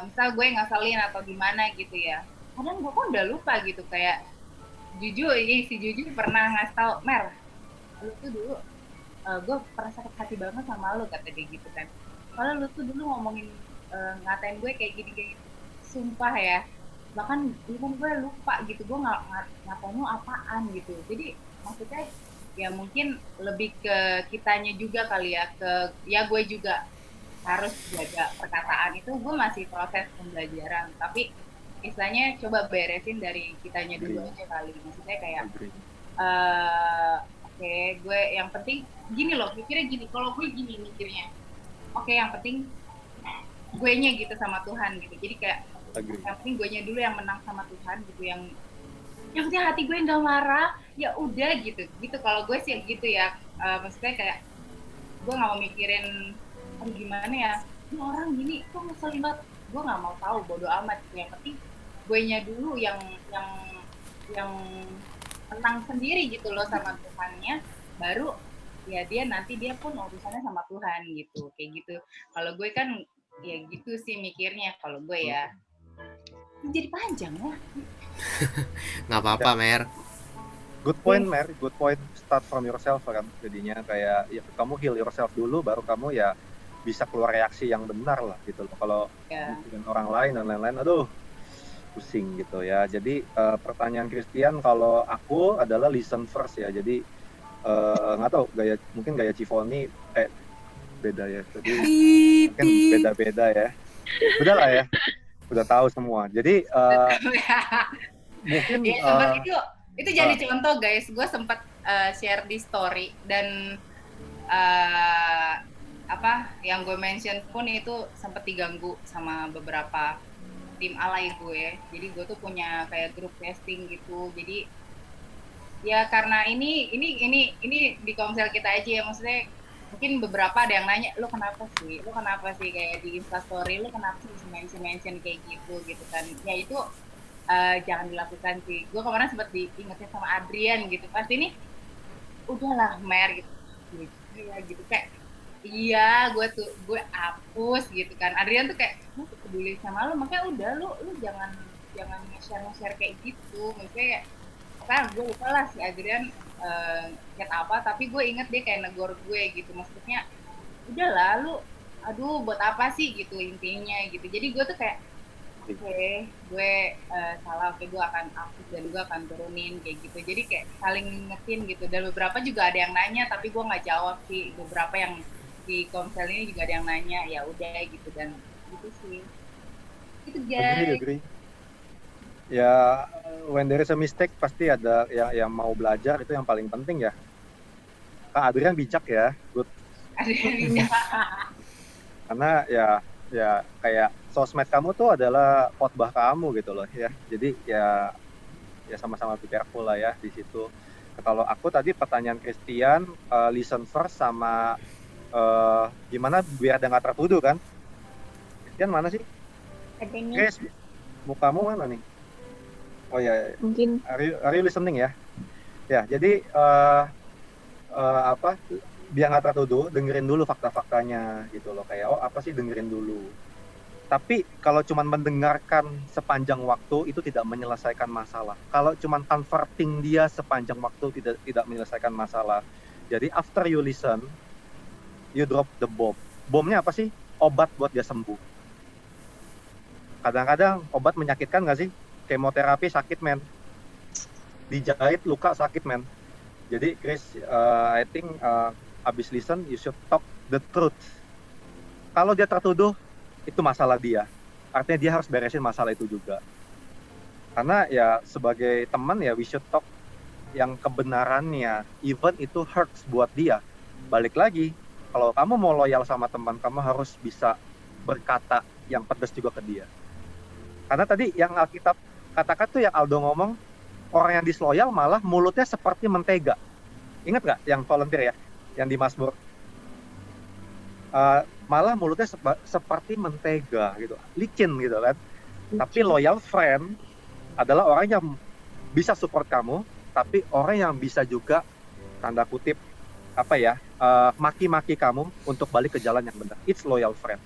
misal gue ngeselin atau gimana gitu ya, kadang gue kok udah lupa gitu, kayak si Juju pernah ngasih tau, Mer, lu tuh dulu gue pernah sakit hati banget sama lu, kata dia gitu kan, kalau lu tuh dulu ngomongin ngatain gue kayak gini, sumpah ya, bahkan even gue lupa gitu, gue ngatain lu apaan gitu. Jadi maksudnya ya mungkin lebih ke kitanya juga kali ya, ya gue juga harus jaga perkataan itu, gue masih proses pembelajaran, tapi istilahnya coba beresin dari kitanya dulu aja kali, maksudnya kayak oke, gue yang penting gini loh, mikirnya gini, kalau gue gini mikirnya, oke, yang penting gue nya gitu sama Tuhan gitu, jadi kayak yang penting gue nya dulu yang menang sama Tuhan gitu, yang penting hati gue nggak marah, ya udah gitu kalau gue sih gitu ya, maksudnya kayak gue nggak mau mikirin gimana ya, ini orang gini kok ngeselin banget, gue nggak mau tahu, bodo amat gitu. Yang penting gue nya dulu yang tenang sendiri gitu loh sama Tuhannya, baru ya nanti dia pun urusannya sama Tuhan gitu, kayak gitu. Kalau gue kan ya gitu sih mikirnya kalau gue ya. Jadi panjang ya. Nggak apa-apa, Mer. Good point, Mer. Good point. Start from yourself kan. Jadinya kayak ya, kamu heal yourself dulu, baru kamu ya bisa keluar reaksi yang benar lah gitu loh. Kalau dengan orang lain dan lain-lain, aduh pusing gitu ya. Jadi pertanyaan Christian kalau aku adalah listen first ya. Jadi nggak tahu mungkin gaya Cifoni beda ya. Jadi mungkin beda-beda ya. Udah lah ya. Udah tahu semua. Jadi mungkin itu jadi contoh guys. Gue sempat share di story dan yang gue mention pun itu sempat diganggu sama beberapa tim alay gue. Jadi gue tuh punya kayak grup testing gitu. Jadi ya karena ini di Komsel kita aja ya, maksudnya mungkin beberapa ada yang nanya, lu kenapa sih kayak di Instastory lu kenapa sih mention kayak gitu kan. Ya itu jangan dilakukan sih. Gue kemarin sempat diingetin sama Adrian gitu, pasti ini udahlah Mer gitu ya gitu, kayak iya gue hapus gitu kan. Adrian tuh kayak lu peduli sama lu, makanya udah lu jangan nge-share kayak gitu. Maksudnya kan gue lupa lah si Adrian chat apa, tapi gue inget dia kayak negor gue gitu, maksudnya udahlah lu, aduh buat apa sih gitu intinya gitu. Jadi gue tuh kayak oke, gue salah, oke gue akan hapus dan gue akan turunin kayak gitu. Jadi kayak saling ngingetin gitu. Dan beberapa juga ada yang nanya tapi gue nggak jawab sih. Beberapa yang di Komsel ini juga ada yang nanya, ya udah gitu, dan gitu sih. Itu Agree, guys. agree. Ya, when there is a mistake pasti ada yang mau belajar, itu yang paling penting ya. Kak Adrian bijak ya, good. Ada yang bijak. Karena ya kayak sosmed kamu tuh adalah khotbah kamu gitu loh ya. Jadi ya sama-sama be careful lah ya di situ. Kalau aku tadi pertanyaan Christian, listen first sama gimana biar dia nggak tertuduh kan? Christian mana sih? Ada nih. Chris, mukamu mana nih? Oh ya, Mungkin. Are you listening ya? Ya, jadi apa? Biar nggak tertuduh, dengerin dulu fakta-faktanya gitu loh. Kayak apa sih, dengerin dulu. Tapi kalau cuma mendengarkan sepanjang waktu itu tidak menyelesaikan masalah. Kalau cuma converting dia sepanjang waktu tidak menyelesaikan masalah. Jadi after you listen, you drop the bomb. Bomnya apa sih? Obat buat dia sembuh. Kadang-kadang obat menyakitkan nggak sih? Kemoterapi sakit men. Dijahit luka sakit men. Jadi Chris, I think abis listen you should talk the truth. Kalau dia tertuduh, itu masalah dia. Artinya dia harus beresin masalah itu juga. Karena ya sebagai teman ya we should talk yang kebenarannya, even itu hurts buat dia. Balik lagi, kalau kamu mau loyal sama teman, kamu harus bisa berkata yang pedas juga ke dia. Karena tadi yang Alkitab katakan tuh yang Aldo ngomong, orang yang disloyal malah mulutnya seperti mentega. Ingat nggak yang volunteer ya, yang di Mazmur? Malah mulutnya seperti mentega gitu, licin gitu kan. Tapi loyal friend adalah orang yang bisa support kamu, tapi orang yang bisa juga tanda kutip apa ya, maki-maki kamu untuk balik ke jalan yang benar. It's loyal friend.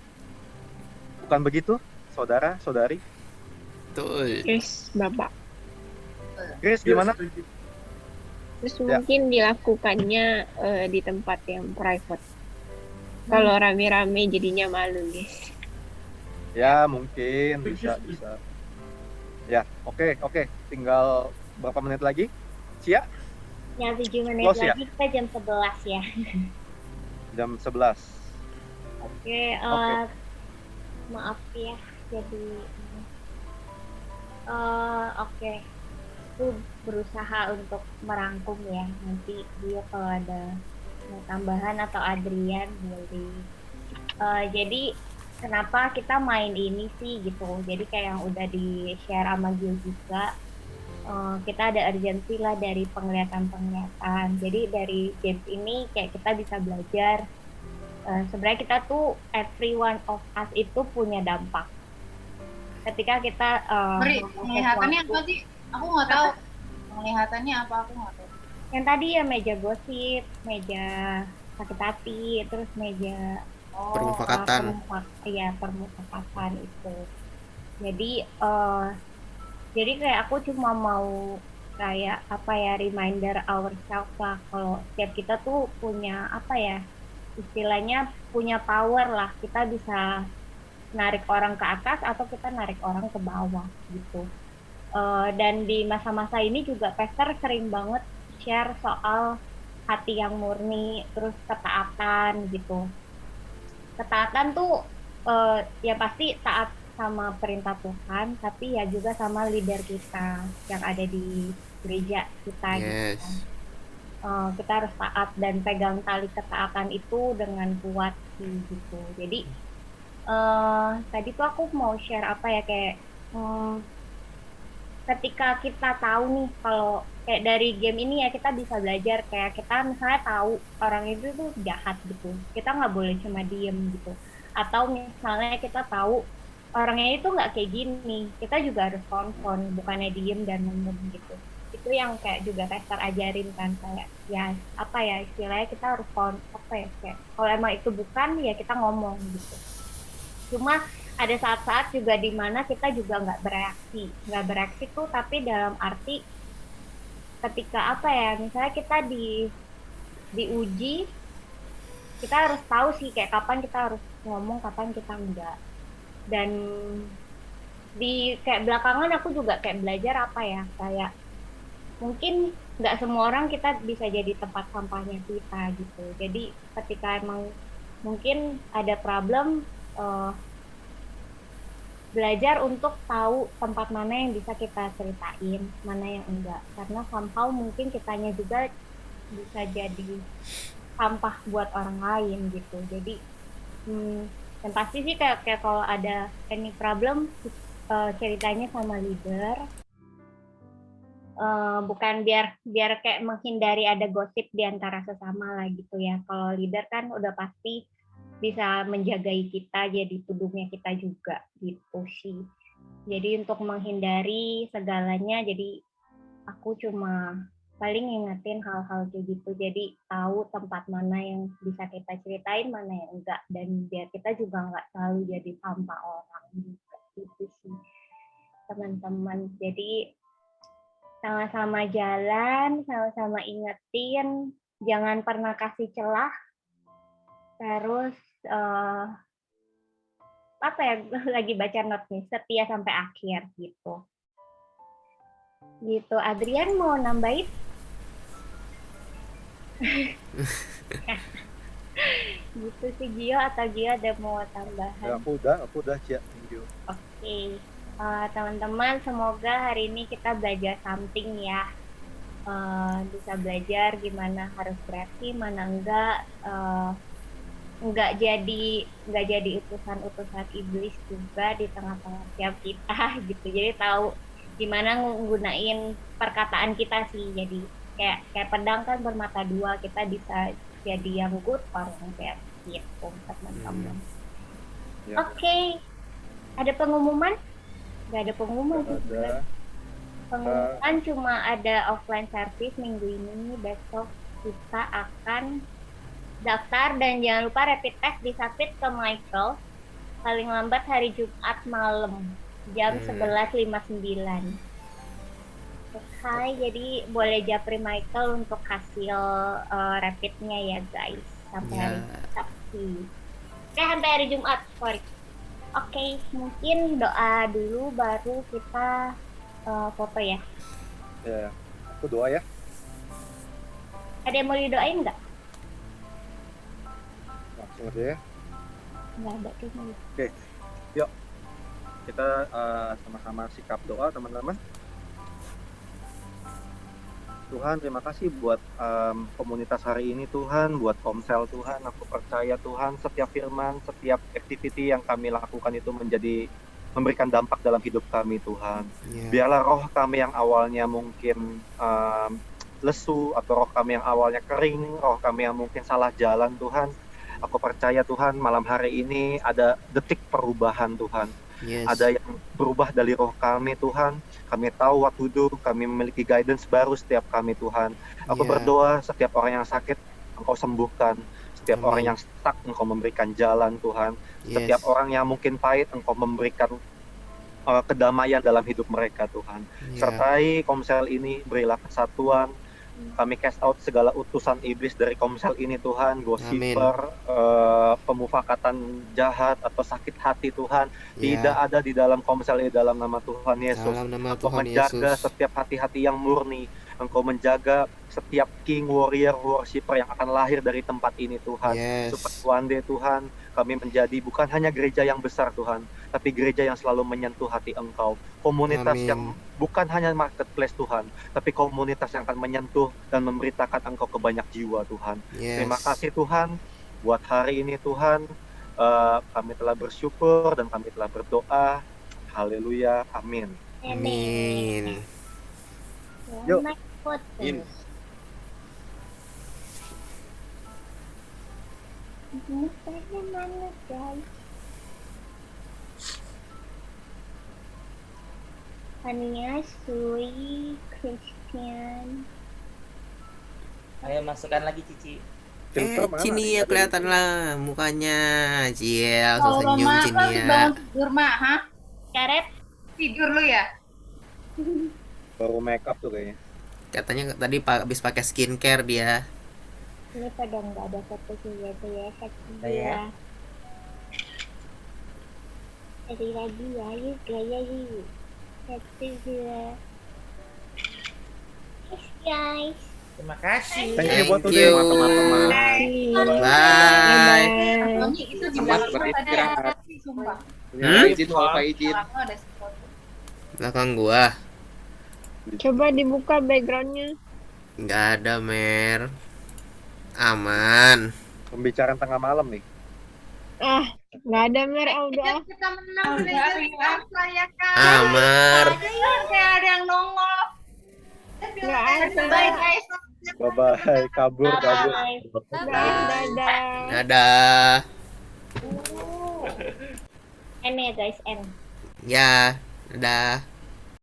Bukan begitu, saudara, saudari? Betul. Chris, Bapak. Chris gimana? Terus mungkin dilakukannya di tempat yang private. Kalau rame-rame jadinya malu, guys. Ya, mungkin bisa. Ya, oke. Tinggal berapa menit lagi? Cia? Ya, 7 menit Close lagi kita jam 11 ya. Jam 11. Oke, maaf ya. Jadi oke. Aku berusaha untuk merangkum ya. Nanti dia kalau ada tambahan atau Adrian boleh. Jadi kenapa kita main ini sih gitu. Jadi kayak yang udah di share sama Gil juga, kita ada urgensi lah dari penglihatan. Jadi dari games ini kayak kita bisa belajar sebenarnya kita tuh every one of us itu punya dampak. Ketika kita penglihatannya apa sih? Aku nggak tahu. Penglihatannya apa, aku nggak tahu. Yang tadi ya meja gosip, meja sakit hati, terus meja permufakatan. Permufakatan itu. Jadi kayak aku cuma mau kayak apa ya, reminder ourselves lah kalau setiap kita tuh punya apa ya, istilahnya punya power lah, kita bisa narik orang ke atas atau kita narik orang ke bawah gitu. Dan di masa-masa ini juga Pester sering banget share soal hati yang murni, terus ketaatan gitu. Ketaatan tuh ya pasti taat sama perintah Tuhan, tapi ya juga sama leader kita yang ada di gereja kita. Yes. Gitu. Kita harus taat dan pegang tali ketaatan itu dengan kuat sih gitu. Jadi tadi tuh aku mau share apa ya, kayak ketika kita tahu nih kalau kayak dari game ini ya kita bisa belajar, kayak kita misalnya tahu orang itu tuh jahat gitu, kita nggak boleh cuma diem gitu. Atau misalnya kita tahu orangnya itu nggak kayak gini, kita juga harus konfront, bukannya diem dan ngomong gitu. Itu yang kayak juga Pester ajarin kan, kayak ya apa ya istilahnya, kita harus kayak kalau emang itu bukan ya kita ngomong gitu. Cuma ada saat-saat juga dimana kita juga nggak bereaksi tuh, tapi dalam arti ketika apa ya, misalnya kita diuji, kita harus tahu sih kayak kapan kita harus ngomong, kapan kita enggak. Dan di kayak belakangan aku juga kayak belajar apa ya, kayak mungkin nggak semua orang kita bisa jadi tempat sampahnya kita gitu. Jadi ketika emang mungkin ada problem, belajar untuk tahu tempat mana yang bisa kita ceritain, mana yang enggak. Karena somehow mungkin kitanya juga bisa jadi sampah buat orang lain gitu. Jadi yang pasti sih kayak kalau ada any problem ceritanya sama leader. Bukan biar kayak menghindari ada gosip di antara sesama lah gitu ya. Kalau leader kan udah pasti bisa menjagai kita, jadi tudungnya kita juga gitu sih. Jadi untuk menghindari segalanya, jadi aku cuma paling ingetin hal-hal kayak gitu. Jadi tahu tempat mana yang bisa kita ceritain, mana yang enggak, dan biar kita juga nggak selalu jadi sampah orang juga gitu sih teman-teman. Jadi sama-sama jalan, sama-sama ingetin, jangan pernah kasih celah. Terus apa ya, lagi baca note nih, setia sampai akhir gitu. Gitu. Adrian mau nambahin? Gitu sih Gio, atau Gio ada mau tambahan? Ya, aku udah Cia. Thank you. Oke. Teman-teman, semoga hari ini kita belajar something ya. Bisa belajar gimana harus bereaksi, mana enggak jadi utusan iblis juga di tengah-tengah tiap kita gitu. Jadi tahu gimana nggunain perkataan kita sih. Jadi kayak pedang kan bermata dua, kita bisa jadi yang good or yang bad gitu teman-teman. Ya. Oke. Ada pengumuman? Nggak ada pengumuman sih. Pengumuman cuma ada offline service minggu ini. Besok kita akan daftar dan jangan lupa rapid test disubmit ke Michael paling lambat hari Jumat malam jam 11.59. Oke, jadi boleh japri Michael untuk hasil rapidnya ya guys sampai hari Sabtu. Sampai hari Jumat, sorry. Oke, mungkin doa dulu baru kita foto ya. Ya, aku doa ya. Ada yang mau didoain nggak? Langsung aja ya. Nggak ada kayaknya. Oke, yuk kita sama-sama sikap doa teman-teman. Tuhan, terima kasih buat komunitas hari ini Tuhan, buat Komsel Tuhan. Aku percaya Tuhan, setiap firman, setiap activity yang kami lakukan itu memberikan dampak dalam hidup kami Tuhan. Biarlah roh kami yang awalnya mungkin lesu, atau roh kami yang awalnya kering, roh kami yang mungkin salah jalan Tuhan. Aku percaya Tuhan, malam hari ini ada detik perubahan Tuhan. Ada yang berubah dari roh kami Tuhan. Kami tahu what to do, kami memiliki guidance baru setiap kami Tuhan. Aku berdoa setiap orang yang sakit Engkau sembuhkan. Setiap orang yang stuck Engkau memberikan jalan Tuhan. Setiap orang yang mungkin pahit Engkau memberikan kedamaian dalam hidup mereka Tuhan. Sertai Komsel ini, berilah kesatuan. Kami cast out segala utusan iblis dari Komsel ini Tuhan, gosiper, pemufakatan jahat atau sakit hati Tuhan, tidak ada di dalam Komsel ini dalam nama Tuhan Yesus. Engkau menjaga setiap hati-hati yang murni, Engkau menjaga setiap king, warrior, worshiper yang akan lahir dari tempat ini Tuhan. Supaya one day Tuhan, kami menjadi bukan hanya gereja yang besar Tuhan, tapi gereja yang selalu menyentuh hati Engkau. Komunitas yang bukan hanya marketplace Tuhan, tapi komunitas yang akan menyentuh dan memberitakan Engkau ke banyak jiwa Tuhan. Terima kasih Tuhan, buat hari ini Tuhan, kami telah bersyukur dan kami telah berdoa. Haleluya, amin. Amin. Yuk. Ini mana guys? Ania, Sui, Christian. Ayo masukkan lagi Cici. Cinia kelihatan lah mukanya. Cia, senyum Cinia. Bangun tidur mah, hah? Karet tidur lu ya? Baru make up tuh kayaknya. Katanya tadi habis pakai skincare dia. Ini pada nggak ada foto juga tuh ya, seksi ya. Jadi lagi ya, yuk gaya yuk. Seksi juga. Yes guys. Terima kasih. Thank you buat teman-teman. Bye. Itu di belakang ada sumpah. Ya, izin Pak izin. Aku ada sesuatu. Belakang gua. Coba dibuka backgroundnya. Nggak ada, Mer. Aman. Pembicaraan tengah malam nih. Ah, nggak ada Mer, udah. Kita menang Blazer ya kan. Amar. Kayak ada yang nongol. Nggak ada. Bye guys. Bye-bye, kabur. Dadah. Dadah. N ya guys, N. Ya, dadah.